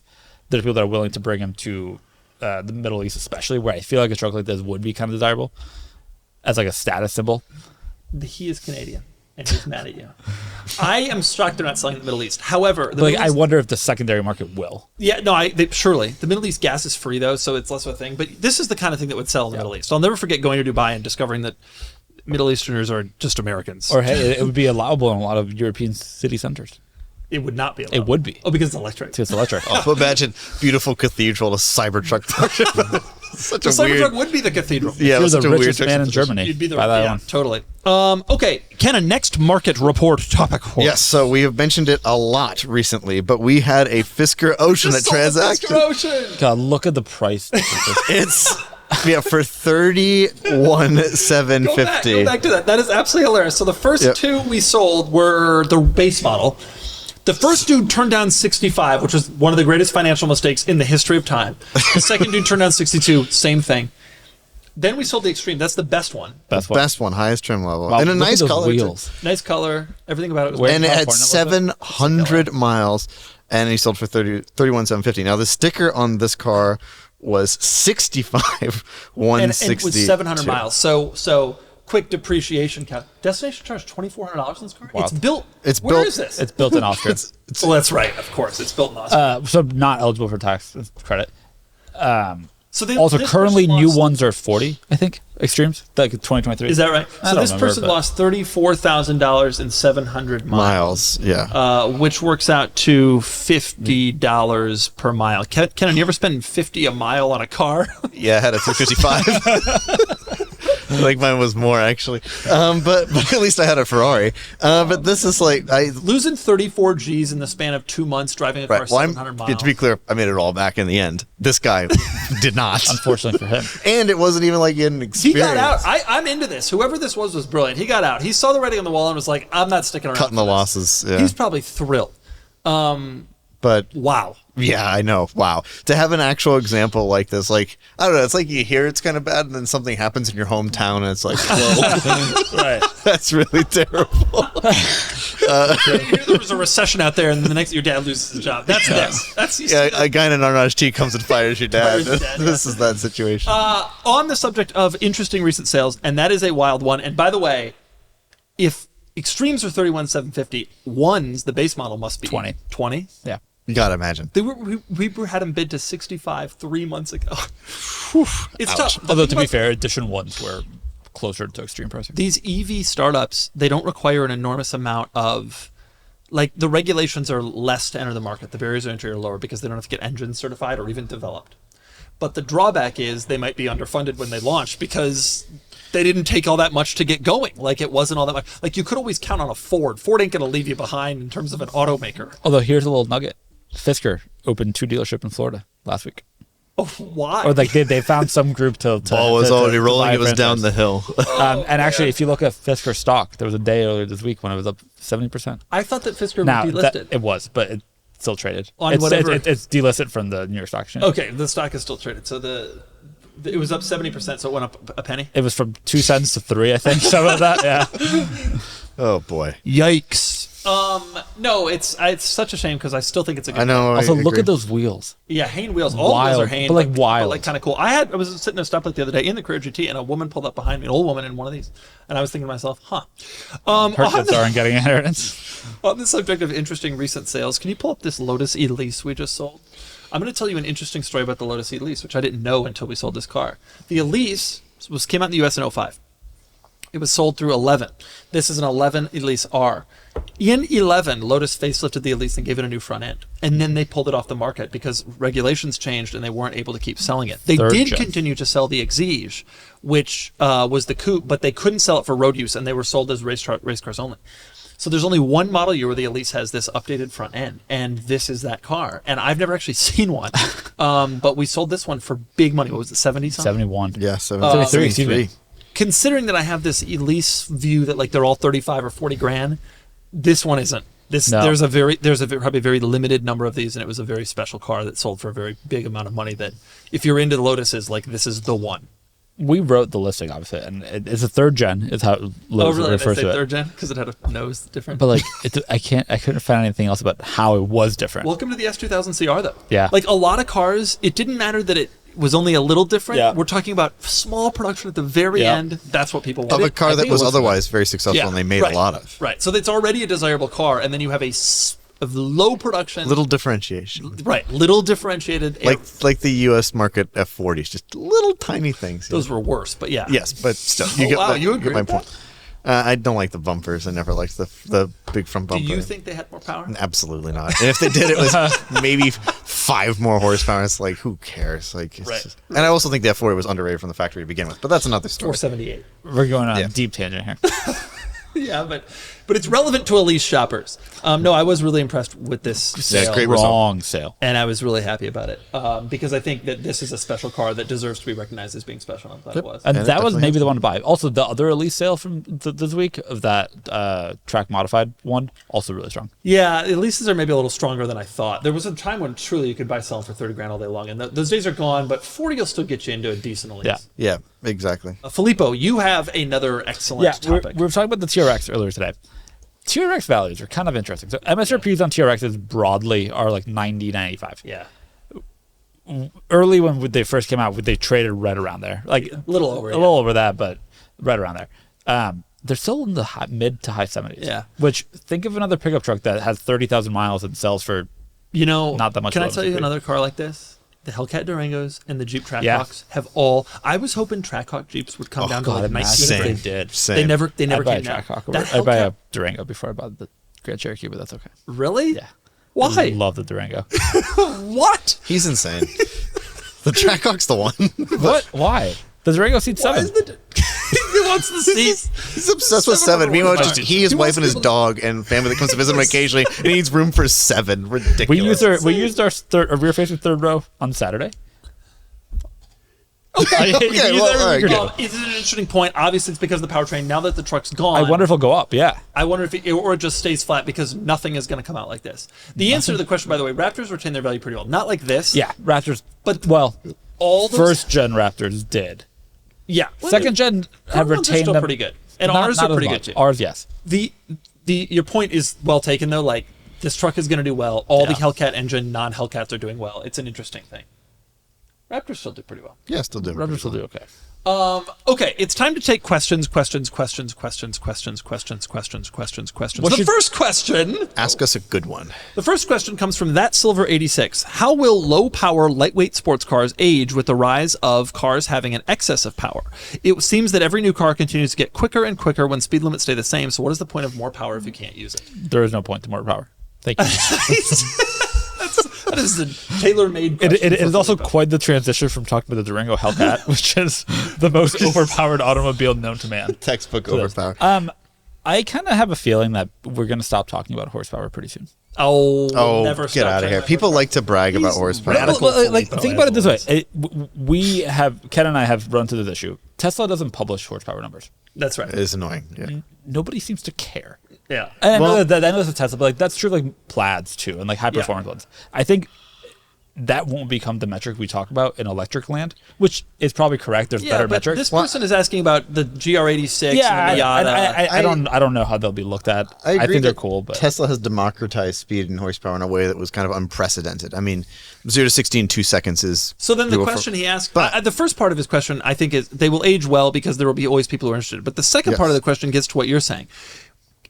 there's people that are willing to bring them to the Middle East, especially, where I feel like a truck like this would be kind of desirable as like a status symbol. He is Canadian, and he's mad at you. I am shocked they're not selling in the Middle East. However, I wonder if the secondary market will. Yeah, no, surely. The Middle East gas is free, though, so it's less of a thing. But this is the kind of thing that would sell in the Middle East. I'll never forget going to Dubai and discovering that Middle Easterners are just Americans. Or, hey, it would be allowable in a lot of European city centers. It would not be allowable. It would be. Oh, because it's electric. It's electric. Imagine beautiful cathedral, a Cybertruck. The Cybertruck would be the cathedral. Yeah, you're the richest man in Germany. You'd be the one. Totally. Okay, Ken, a next market report topic. Yes, so we have mentioned it a lot recently, but we had a Fisker Ocean that transacted. Fisker Ocean. God, look at the price. It's for $31,750. Go back to that. That is absolutely hilarious. So the first two we sold were the base model. The first dude turned down 65, which was one of the greatest financial mistakes in the history of time. The second dude turned down 62, same thing. Then we sold the Extreme. That's the best one. Best one, highest trim level. Wow, and a nice color. Wheels. Nice color. Everything about it was and it had 700 miles, and he sold for $31,750. Now, the sticker on this car was 65,160. And it was 700 miles. So quick depreciation count. Destination charge $2,400 on this car. Wow. Where is this? It's built in Austria. Well, that's right. Of course, it's built in Austria. So not eligible for tax credit. So also, currently new ones are 40, I think, Extremes, like 2023. Is that right? So this person lost $34,000 in 700 miles. Which works out to $50 per mile. Ken, you ever spend $50 a mile on a car? Yeah, I had a 355. I think mine was more, actually. But at least I had a Ferrari. But this is like... Losing 34 Gs in the span of 2 months driving a car 700 miles. To be clear, I made it all back in the end. This guy did not. Unfortunately for him. And it wasn't even like he had an experience. He got out. I'm into this. Whoever this was brilliant. He got out. He saw the writing on the wall and was like, I'm not sticking around. Cutting the losses. Yeah. He's probably thrilled. But... Wow. Yeah, I know. Wow. To have an actual example like this, like, I don't know, it's like you hear it's kind of bad and then something happens in your hometown and it's like, whoa. Right. That's really terrible. You hear there was a recession out there and then the next your dad loses his job. That's this. That's a guy in an orange tee comes and fires your dad. This is that situation. On the subject of interesting recent sales, and that is a wild one. And by the way, if Extremes are 31,750. Ones, the base model must be 20. Yeah. You gotta imagine. We had them bid to 65 3 months ago. It's tough. Although, to be fair, edition ones were closer to extreme pricing. These EV startups, they don't require an enormous amount of, like, the regulations are less to enter the market. The barriers of entry are lower because they don't have to get engines certified or even developed. But the drawback is they might be underfunded when they launch because they didn't take all that much to get going. Like, it wasn't all that much. Like, you could always count on a Ford. Ford ain't going to leave you behind in terms of an automaker. Although, here's a little nugget. Fisker opened 2 dealerships in Florida last week. Oh, why? Or like they found some group to ball was already rolling. It was down the hill. And actually, if you look at Fisker stock, there was a day earlier this week when it was up 70%. I thought that Fisker Now, would delisted. it was, but it's still traded. On whatever. It's delisted from the New York Stock Exchange. Okay, the stock is still traded. So it was up 70%, so it went up a penny? It was from 2 cents to 3, I think. Something like that, yeah. Oh boy. Yikes. No, it's such a shame because I still think it's a good. I know. Also, I look agree. at those wheels. Yeah, Hain wheels. All Wild, of those are Hain, but, like, wild. like kind of cool. I was sitting at a stoplight the other day in the Courier GT, and a woman pulled up behind me, an old woman in one of these, and I was thinking to myself, huh. Her kids aren't getting inheritance. On the subject of interesting recent sales, can you pull up this Lotus Elise we just sold? I'm going to tell you an interesting story about the Lotus Elise, which I didn't know until we sold this car. The Elise came out in the US in 2005. It was sold through 11. This is an 11 Elise R. In 11, Lotus facelifted the Elise and gave it a new front end. And then they pulled it off the market because regulations changed and they weren't able to keep selling it. They did continue to sell the Exige, which was the coupe, but they couldn't sell it for road use, and they were sold as race cars only. So there's only one model year where the Elise has this updated front end, and this is that car. And I've never actually seen one, but we sold this one for big money. What was it, 70 something? 71. Yeah, 73. 73. Considering that I have this Elise view that like they're all 35 or 40 grand, this one isn't. There's probably a very limited number of these, and it was a very special car that sold for a very big amount of money. That if you're into Lotuses, like this is the one. We wrote the listing, obviously, and it's a 3rd gen. Is how Lotus refers to it. 3rd gen because it had a nose different. But like, I couldn't find anything else about how it was different. Welcome to the S2000 CR though. Yeah. Like a lot of cars, it didn't matter that it was only a little different. Yeah. We're talking about small production at the very end. That's what people Of wanted. a car that was otherwise very successful and they made a lot of. Right. So it's already a desirable car, and then you have a low production. Little differentiation. Right. Little differentiated. Like the U.S. market F40s, just little tiny things. Those were worse, but yeah. Yes, but still. You agree my with point. that? I don't like the bumpers. I never liked the big front bumper. Do you think they had more power? Absolutely not. And if they did, it was maybe 5 more horsepower. It's like, who cares? Like, it's and I also think the F40 was underrated from the factory to begin with. But that's another story. 478. We're going on a deep tangent here. Yeah, but it's relevant to Elise shoppers. No, I was really impressed with this sale. Great Wrong sale. And I was really happy about it because I think that this is a special car that deserves to be recognized as being special. I'm glad it was. And it that was definitely maybe the one to buy. Also, the other Elise sale from this week of that track modified one, also really strong. Yeah, Elises are maybe a little stronger than I thought. There was a time when truly you could buy sell for 30 grand all day long, and those days are gone. But 40 will still get you into a decent Elise. Yeah, exactly. Filippo, you have another excellent topic. We were talking about the TRX earlier today. TRX values are kind of interesting. So MSRPs on TRXs broadly are like 90, 95. Yeah. Early when they first came out, they traded right around there. Like A little over that, but right around there. They're still in the mid to high 70s. Yeah. Which, think of another pickup truck that has 30,000 miles and sells for not that much. Can I tell you another car like this? The Hellcat Durangos and the Jeep Trackhawks Yeah. I was hoping Trackhawk Jeeps would come down to like 19. They did. Same. They never I'd buy a came down. Trackhawk. I'd buy a Durango before I bought the Grand Cherokee, but that's okay. Really? Yeah. Why? I love the Durango. What? He's insane. The Trackhawk's the one. What? Why? The Durango seats 7. He wants the seats. He's obsessed with 7. Meanwhile, just he, his wife, and his dog, and family that comes to visit him occasionally, and he needs room for 7. Ridiculous. We used our rear facing 3rd row on Saturday. Okay. Well, all right, It's an interesting point. Obviously, it's because of the powertrain. Now that the truck's gone, I wonder if it'll go up. Yeah. I wonder if it just stays flat because nothing is going to come out like this. The answer to the question, by the way, Raptors retain their value pretty well. Not like this. Yeah. Raptors. But all those first gen Raptors did. Yeah. Second gen have ones are retained still them. pretty good. And ours are pretty good too. Ours, yes. Your point is well taken though. Like this truck is going to do well. All the Hellcat engine non-Hellcats are doing well. It's an interesting thing. Raptors still do pretty well. Yeah, still do. Raptors will do okay. Okay, it's time to take questions. The first question. Ask us a good one. The first question comes from That Silver 86. How will low-power, lightweight sports cars age with the rise of cars having an excess of power? It seems that every new car continues to get quicker and quicker when speed limits stay the same. So what is the point of more power if you can't use it? There is no point to more power. Thank you. That is a tailor-made question. It is also quite the transition from talking about the Durango Hellcat, which is the most overpowered automobile known to man. Textbook overpower. I kind of have a feeling that we're going to stop talking about horsepower pretty soon. Never get out of here. People like to brag about horsepower. Think about it this way. Ken and I have run into this issue. Tesla doesn't publish horsepower numbers. That's right. It is annoying. Yeah. Nobody seems to care. Yeah. And I know that's a Tesla, but that's true of plaids too, and high performance ones. I think that won't become the metric we talk about in electric land, which is probably correct. There's better metrics. This person is asking about the GR86 and the Miata. I don't know how they'll be looked at. I think they're cool, but Tesla has democratized speed and horsepower in a way that was kind of unprecedented. I mean, 0 to 60 in 2 seconds is. So then the question he asked, the first part of his question, I think, is they will age well because there will be always people who are interested. But the second part of the question gets to what you're saying.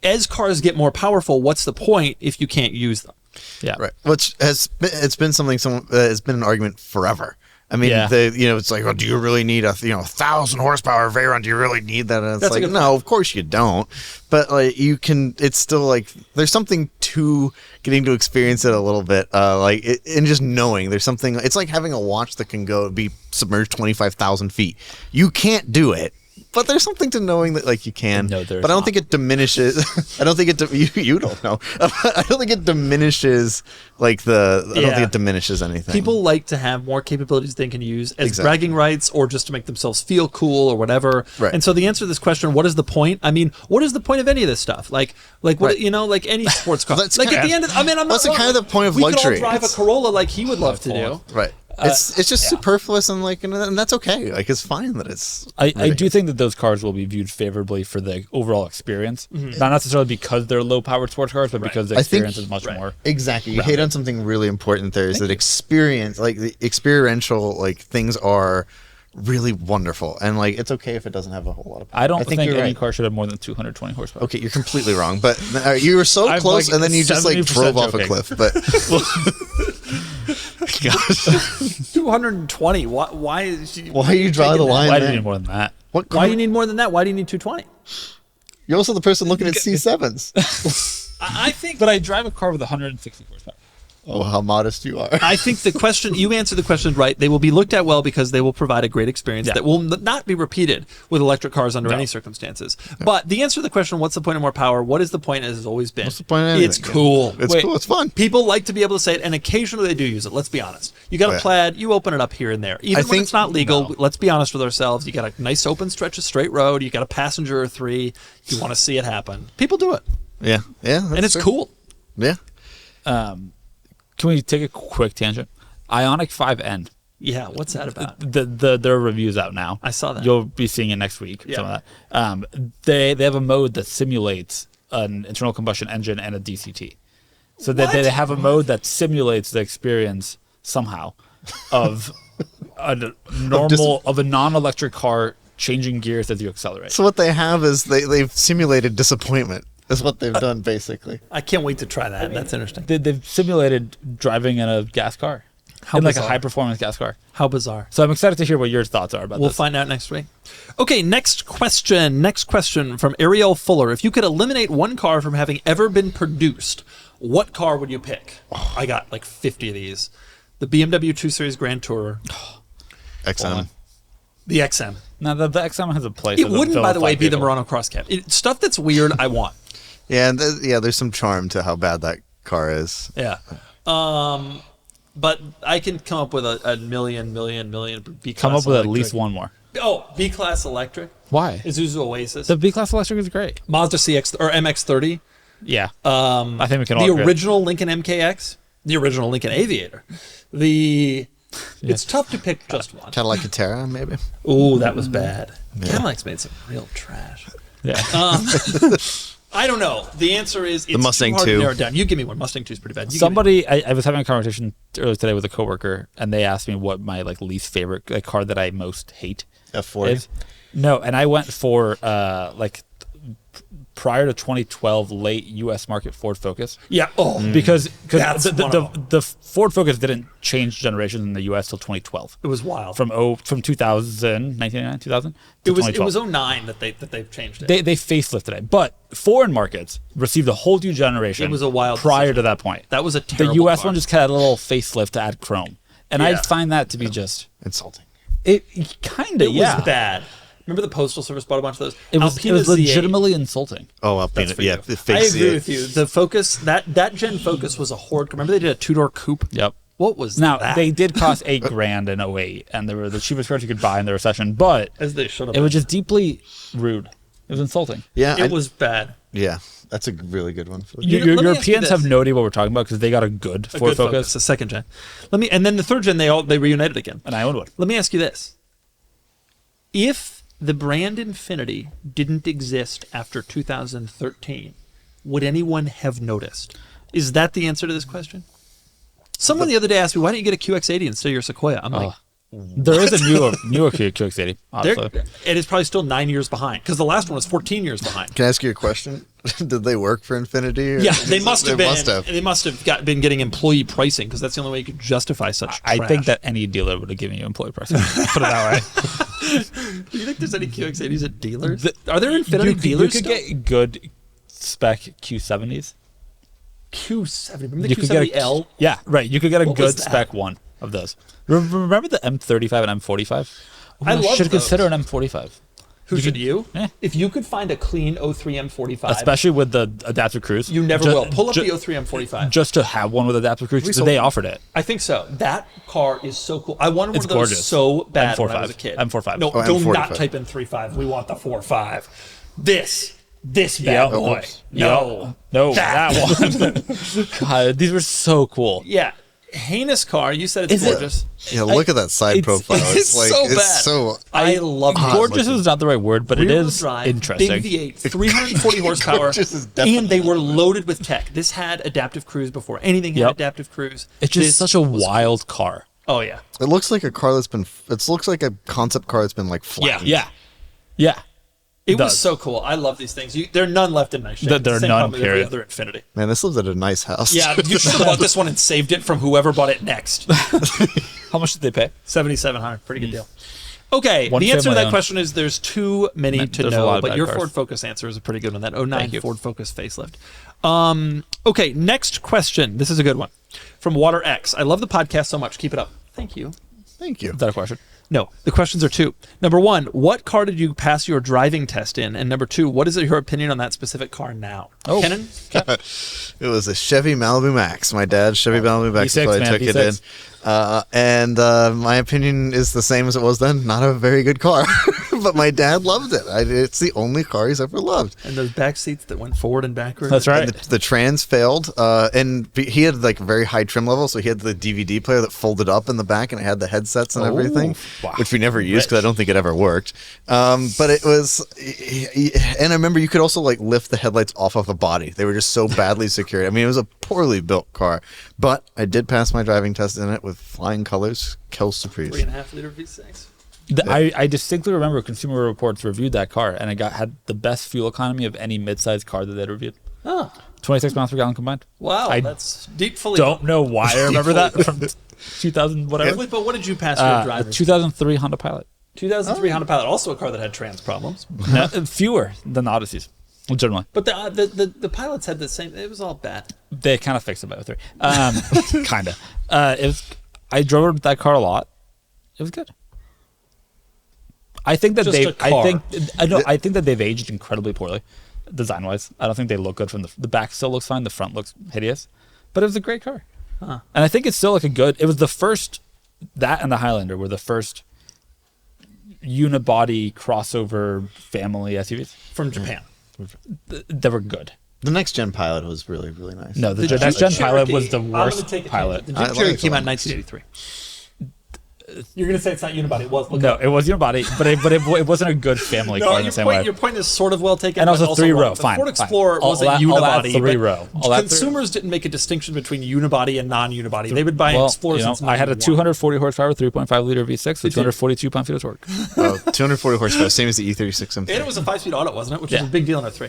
As cars get more powerful, what's the point if you can't use them? Yeah, right. Which it's been something. It's been an argument forever. I mean, it's like, do you really need a 1,000 horsepower Veyron? Do you really need that? And it's no, of course you don't. But you can. It's still there's something to getting to experience it a little bit. And just knowing there's something. It's like having a watch that can be submerged 25,000 feet. You can't do it. But there's something to knowing that you can. No, but I don't think it diminishes. I don't think it. You don't know. I don't think it diminishes I don't think it diminishes anything. People like to have more capabilities they can use as bragging rights or just to make themselves feel cool or whatever. Right. And so the answer to this question, what is the point? I mean, what is the point of any of this stuff? Like any sports car. At the end of, I'm not. That's kind of the point of luxury. We could all drive a Corolla like he would love to do. Right. It's just superfluous and and that's okay. It's fine that it's. I do think that those cars will be viewed favorably for the overall experience, not necessarily because they're low-powered sports cars, but because the experience is much more. Exactly. You hit on something really important there. Is that experience, the experiential things are really wonderful, and it's okay if it doesn't have a whole lot of power. I don't think any car should have more than 220 horsepower. Okay, you're completely wrong, but you were so close, and then you just drove off a cliff. But gosh, 220. Why you draw the line? Why do you need more than that? Why do you need more than that? Why do you need 220? You're also the person looking at C7s. I think, but I drive a car with 160 horsepower. Oh, how modest you are. I think the question, you answer the question right. They will be looked at well because they will provide a great experience that will not be repeated with electric cars under any circumstances. But the answer to the question, what's the point of more power? What is the point as has always been? What's the point of anything? It's cool. It's cool. It's fun. People like to be able to say it, and occasionally they do use it. Let's be honest. You got a plaid, you open it up here and there. Even when it's not legal, let's be honest with ourselves. You got a nice open stretch of straight road. You got a passenger or 3. You want to see it happen. People do it. Yeah. Yeah. And it's cool. Yeah. Can we take a quick tangent? Ioniq 5N. Yeah, what's that about? Their review's out now. I saw that. You'll be seeing it next week. Some of that. They have a mode that simulates an internal combustion engine and a DCT. So they have a mode that simulates the experience somehow of a non-electric car changing gears as you accelerate. So what they have is they've simulated disappointment. Is what they've done, basically. I can't wait to try that. That's interesting. They've simulated driving in a gas car. How bizarre. A high-performance gas car. How bizarre. So I'm excited to hear what your thoughts are about this. We'll find out next week. Okay, next question. Next question from Ariel Fuller. If you could eliminate one car from having ever been produced, what car would you pick? I got 50 of these. The BMW 2 Series Grand Tourer. XM. The XM. Now, the XM has a place. It wouldn't, by the way, be the Murano Cross Cab. Stuff that's weird, I want. Yeah, and there's some charm to how bad that car is. Yeah. But I can come up with a million B-Class Come up with electric. at least one more. Oh, B-Class electric? Why? Isuzu Oasis. The B-Class electric is great. Mazda CX or MX-30. Yeah. I think we can all agree. The original Lincoln MKX. The original Lincoln Aviator. It's tough to pick just one. Cadillac Catera, maybe? Ooh, that was bad. Yeah. Cadillac's made some real trash. Yeah. I don't know. The answer is it's the Mustang too hard 2. to narrow it down. You give me one. Mustang 2 is pretty bad. I was having a conversation earlier today with a coworker, and they asked me what my least favorite car that I most hate. F40. No, and I went for prior to 2012 late U.S. market Ford Focus. Yeah. Oh, because the Ford Focus didn't change generations in the U.S. till 2012. It was wild. From 2000, 1999, 2000. It was 09 that they've changed it. They facelifted it, but foreign markets received a whole new generation. It was a wild prior decision. to that point. That was a terrible The U.S. car. one just had a little facelift to add chrome, and I find that to be just insulting. It kind of was bad. Remember the Postal Service bought a bunch of those? It was legitimately insulting. Oh, Alpina, for yeah. you. The fake I agree C8. with you. The Focus, that gen Focus was a horde. Remember they did a two-door coupe? Yep. What was Now, that? they did cost $8,000 in 08, and they were the cheapest cars you could buy in the recession, but As they should have it was been. just deeply rude. It was insulting. Yeah, It was bad. Yeah, that's a really good one. For You know, let me ask you Europeans have this. no idea what we're talking about because they got a good A Ford good Focus, the second gen. And then the third gen, they reunited again. and I owned one. Let me ask you this. If the brand Infiniti didn't exist after 2013, would anyone have noticed? Is that the answer to this question? Someone the other day asked me, why don't you get a QX80 instead of your Sequoia? I'm like, There is a newer QX80, obviously. it is probably still 9 years behind because the last one was 14 years behind. Can I ask you a question? Did they work for Infiniti? Yeah, they must have been. Must have. They must have been getting employee pricing because that's the only way you could justify such I trash. think that any dealer would have given you employee pricing. Put it that way. Do you think there's any QX80s at dealers? Are there Infiniti dealers? You could get good spec Q70s. Q70. Remember the You could get Q70L? Yeah, right. You could get a What was good that? spec one of those. Remember the M35 and M45? I love should those. consider an M45. Who should you? Yeah. If you could find a clean 03 M45, Especially with the adaptive cruise. you never will. Pull up the 03 M45. Just to have one with adaptive cruise, because they offered it. I think so. That car is so cool. I wanted one It's of those gorgeous. so bad when I M45. was a kid. M45. No, Oh, do M45. not type in 3.5. We want the 4.5. This bad Yep. boy. Oops. No. No, that one. God, these were so cool. Yeah. Heinous car. You said it's Is it- gorgeous. Yeah, look at that side profile. it's like so bad. it's so. I love it. Gorgeous is not the right word, but it Rear-wheel is drive, interesting. Big V8, 340 horsepower, Gorgeous is definitely- and they were loaded with tech. This had adaptive cruise before anything had Yep. adaptive cruise. It's just This such a was wild car. cool. Oh yeah, It looks like a car that's been. It looks like a concept car that's been like flattened. Yeah. Yeah. it was does. so cool. I love these things. There are none left in nice shape. There It's the are same none, problem with every period. other Infinity. Man, this lives at a nice house. Yeah, you should have bought this one and saved it from whoever bought it next. How much did they pay? 7,700, pretty good deal. Okay, One the answer to family that owned. question is there's too many to there's a know, lot of but bad your cars. Ford Focus answer is a pretty good one. That Thank 09 you. Ford Focus facelift. Okay, next question. This is a good one from Water X. I love the podcast so much. Keep it up. Thank you. Thank you. Is that a question? No, the questions are two. Number one, what car did you pass your driving test in? And number two, what is your opinion on that specific car now? Oh. Kenan? It was a Chevy Malibu Max. My dad's Chevy Malibu Max is V6, what I man, took it in. V6. And my opinion is the same as it was then. Not a very good car, but my dad loved it. It's the only car he's ever loved. And those back seats that went forward and backwards. That's right. And the trans failed, and he had like a very high trim level, so he had the DVD player that folded up in the back, and it had the headsets and everything, wow. which we never used because I don't think it ever worked. But it was, and I remember you could also like lift the headlights off of the body. They were just so badly secured. I mean, it was a poorly built car, but I did pass my driving test in it with flying colors. Kel's Surprise. 3.5 liter V6. I distinctly remember Consumer Reports reviewed that car, and it had the best fuel economy of any midsize car that they reviewed. Oh, 26 miles per gallon combined. wow. I That's deeply. Don't know why I remember that from 2000 whatever. But what did you pass your driver? 2003 Honda Pilot. 2003 Honda Pilot, also a car that had trans problems. No, fewer than Odysseys, generally. But the pilots had the same. It was all bad. They kind of fixed it by 03. Kind of. It was. I drove that car a lot. It was good. I think that Just a car. I think that they've aged incredibly poorly, design-wise. I don't think they look good from the back. Still looks fine. The front looks hideous, but it was a great car. Huh. And I think it's still like a good. It was the first. That and the Highlander were the first unibody crossover family SUVs From Japan. that were good. The next gen Pilot was really, really nice. No, the The next gen Jeep Pilot Cherokee- was the I'm gonna worst take a Pilot. tangent. The I Jeep like Cherokee came out in that. 1983. You're going to say it's not unibody. It was. No, it was unibody, but it wasn't a good family car in the same way. Your point is sort of well taken. And also 3-row, the fine. Ford Explorer was a unibody. All that 3-row. Consumers didn't make a distinction between unibody and non-unibody. They would buy an Explorer since I had a 240 horsepower 3.5 liter V6 with 242 pound-feet of torque. 240 horsepower, same as the E36 M3. And it was a 5-speed auto, wasn't it? Which is a big deal in a 3.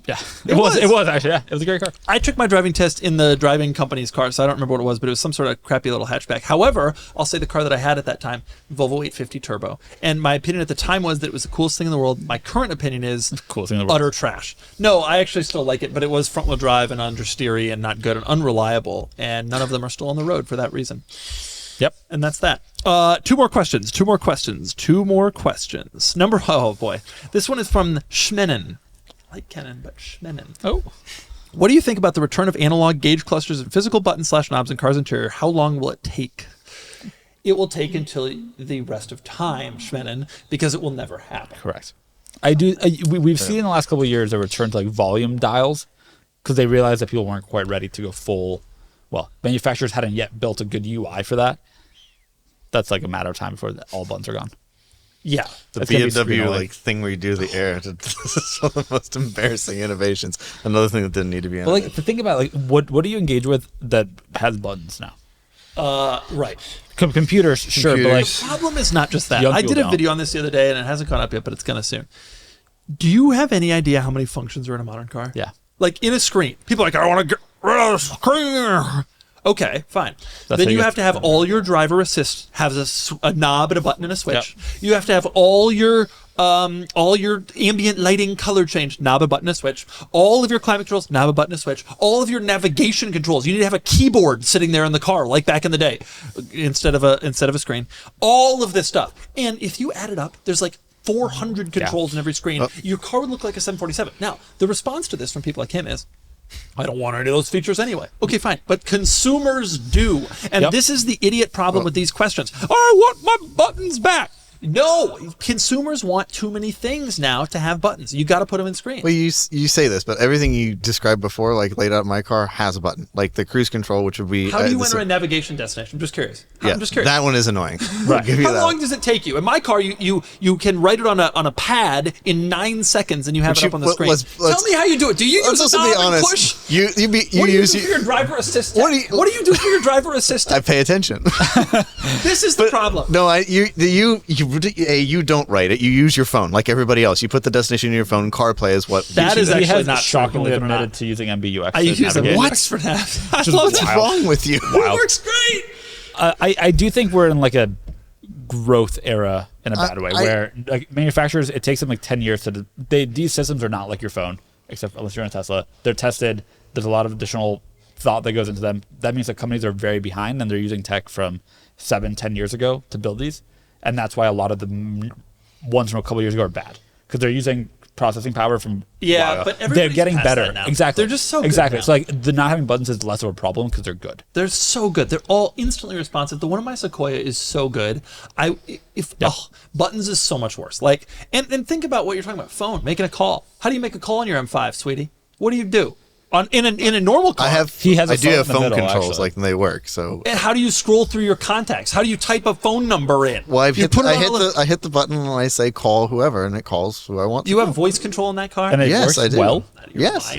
Yeah, it was actually. Yeah, it was a great car. I took my driving test in the driving company's car, so I don't remember what it was, but it was some sort of crappy little hatchback. However, I'll say the car that I had at that time, Volvo 850 Turbo. And my opinion at the time was that it was the coolest thing in the world. My current opinion is coolest thing in the world. Utter trash. No, I actually still like it, but it was front-wheel drive and understeery and not good and unreliable, and none of them are still on the road for that reason. Yep. And that's that. Two more questions. Oh, boy. This one is from Schmennen. Like Kennen, but Schmennen. Oh. What do you think about the return of analog gauge clusters and physical buttons/knobs in cars' interior? How long will it take? It will take until the rest of time, Schmennen, because it will never happen. Correct. We've seen in the last couple of years a return to like volume dials because they realized that people weren't quite ready to go full. Well, manufacturers hadn't yet built a good UI for that. That's like a matter of time before all buttons are gone. Yeah. The BMW thing where you do the air. It's one of the most embarrassing innovations. Another thing that didn't need to be innovated. Well, like, to think about, like, what do you engage with that has buttons now? Right. Computers, sure, but like... The problem is not just that. I did a video on this the other day, and it hasn't gone up yet, but it's going to soon. Do you have any idea how many functions are in a modern car? Yeah. Like, in a screen. People are like, I want to get rid of the screen. Okay, fine. Then you have to have all your driver assist has a knob and a button and a switch. Yep. You have to have all your ambient lighting color change, knob, a button, a switch. All of your climate controls, knob, a button, a switch. All of your navigation controls. You need to have a keyboard sitting there in the car, like back in the day, instead of a screen. All of this stuff. And if you add it up, there's like 400 controls in every screen. Your car would look like a 747. Now, the response to this from people like him is, I don't want any of those features anyway. Okay, fine. But consumers do. And this is the idiot problem with these questions. I want my buttons back. No, consumers want too many things now to have buttons. You got to put them in screen. Well, you say this, but everything you described before, like laid out in my car, has a button. Like the cruise control, which would be... How do you enter a navigation destination? I'm just curious. I'm just curious. That one is annoying. Right. How long does it take you? In my car, you can write it on a pad in 9 seconds, and you have it up on the screen. Tell me how you do it. Do you use a knob and push? What do you do for your driver assistant? What do you do for your driver assistant? I pay attention. This is the problem. No, you don't write it. You use your phone like everybody else. You put the destination in your phone. CarPlay is what. That is actually not shockingly admitted to using MBUX. I use MBUX for that. What's wrong with you? It works great. I do think we're in like a growth era in a bad way, where like manufacturers, it takes them like 10 years to. These systems are not like your phone, except unless you're in a Tesla. They're tested. There's a lot of additional thought that goes into them. That means that companies are very behind, and they're using tech from 7-10 years ago to build these. And that's why a lot of the ones from a couple years ago are bad, because they're using processing power from but they're getting better now. Exactly, they're just so good exactly now. So like the not having buttons is less of a problem because they're good. They're so good. They're all instantly responsive. The one in my Sequoia is so good. Buttons is so much worse. Like and think about what you're talking about. Phone, making a call. How do you make a call on your M5, sweetie? What do you do? In a normal car, I do have phone controls, like they work. So, and how do you scroll through your contacts? How do you type a phone number in? Well, I hit the button and I say call whoever, and it calls who I want. Do you have voice control in that car? And yes, I do. Well, yes.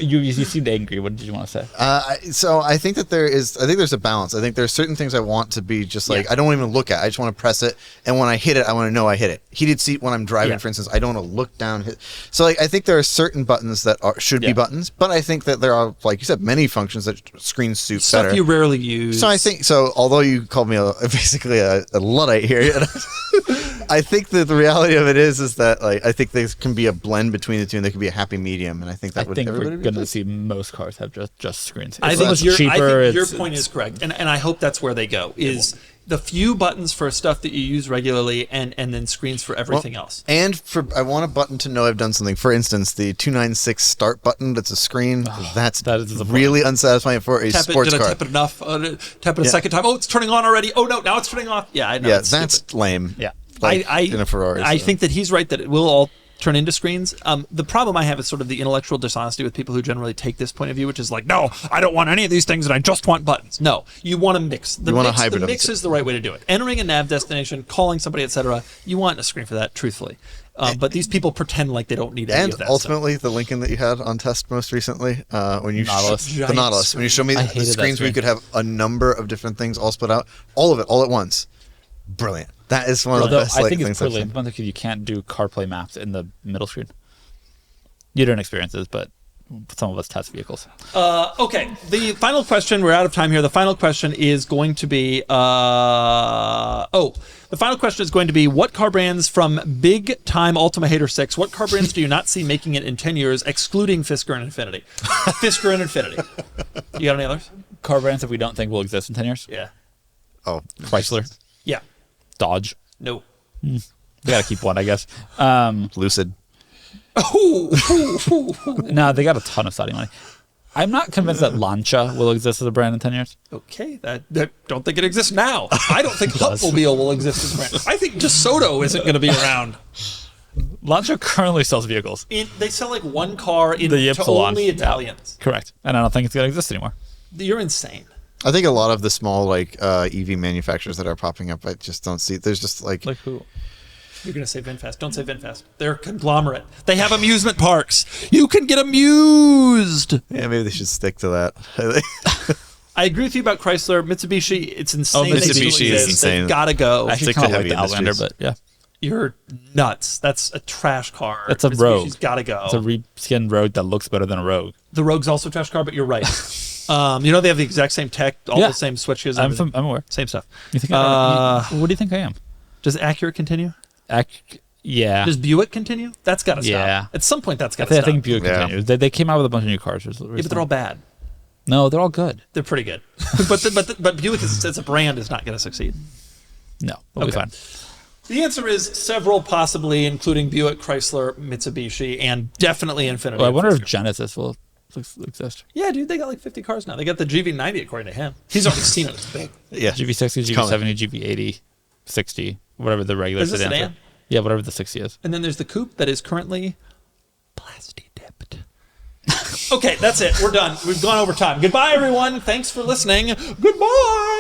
You seemed angry. What did you want to say? So I think that there's a balance. I think there's certain things I want to be just like I don't even look at. I just want to press it, and when I hit it, I want to know I hit it. Heated seat when I'm driving, for instance, I don't want to look down. So like I think there are certain buttons that should be buttons, but I think that there are, like you said, many functions that screens suit better. Stuff you rarely use. So I think although you called me basically a Luddite here, I think that the reality of it is that like I think there can be a blend between the two, and there can be a happy medium. And I think that we're going to see most cars have just screens. I think your point is correct, and I hope that's where they go. Is the few buttons for stuff that you use regularly, and then screens for everything else. And I want a button to know I've done something. For instance, the 296 start button that's a screen. That is really unsatisfying for a sports car. Tap it enough? Tap it a second time. Oh, it's turning on already. Oh no, now it's turning off. Yeah, I know. Yeah, that's lame. Yeah. In a Ferrari. I think that he's right that it will all turn into screens. The problem I have is sort of the intellectual dishonesty with people who generally take this point of view, which is like, no, I don't want any of these things and I just want buttons. No, you want to mix. The mix is the right way to do it. Entering a nav destination, calling somebody, etc. You want a screen for that, truthfully. But these people pretend like they don't need any of that. And ultimately, the Lincoln that you had on test most recently, when you the Nautilus, when you showed me the screens where you could have a number of different things all split out, all of it, all at once. Brilliant. That is one of the best I think things it's brilliant because you can't do CarPlay maps in the middle screen. You don't experience this, but some of us test vehicles. Okay, the final question, we're out of time here. The final question is going to be, what car brands from Big Time Ultima Hater 6, what car brands do you not see making it in 10 years, excluding Fisker and Infiniti? Fisker and Infiniti. You got any others? Car brands that we don't think will exist in 10 years? Yeah. Oh. Chrysler? Yeah. Dodge? No. We got to keep one, I guess. Lucid. No, they got a ton of Saudi money. I'm not convinced that Lancia will exist as a brand in 10 years. Okay, that don't think it exists now. I don't think Hupmobile will exist as a brand. I think DeSoto isn't going to be around. Lancia currently sells vehicles. They sell like one car to only Italians. Correct. And I don't think it's going to exist anymore. You're insane. I think a lot of the small EV manufacturers that are popping up, I just don't see. There's just like who? You're going to say VinFast. Don't say VinFast. They're a conglomerate. They have amusement parks. You can get amused. Yeah, maybe they should stick to that. I agree with you about Chrysler. Mitsubishi, it's insane. Mitsubishi is insane. They've got to go. I actually kind of like the Outlander, but yeah. You're nuts. That's a trash car. That's a Rogue. Mitsubishi's got to go. It's a reskinned Rogue that looks better than a Rogue. The Rogue's also a trash car, but you're right. They have the exact same tech, all the same switches. I'm aware. Same stuff. You think what do you think I am? Does Acura continue? Yeah. Does Buick continue? That's got to stop. Yeah. At some point, that's got to stop. I think Buick continues. They came out with a bunch of new cars. Yeah, but they're all bad. No, they're all good. They're pretty good. but Buick as a brand is not going to succeed. No, we'll be fine. The answer is several, possibly, including Buick, Chrysler, Mitsubishi, and definitely Infiniti. Well, I wonder if Genesis will exist. Yeah, dude, they got like 50 cars now. They got the GV90 according to him. He's already seen it. It's big. Yeah. GV60, GV70, GV80, 60, whatever the regular is this sedan. Yeah, whatever the 60 is. And then there's the coupe that is currently plasti dipped. Okay, that's it. We're done. We've gone over time. Goodbye, everyone. Thanks for listening. Goodbye.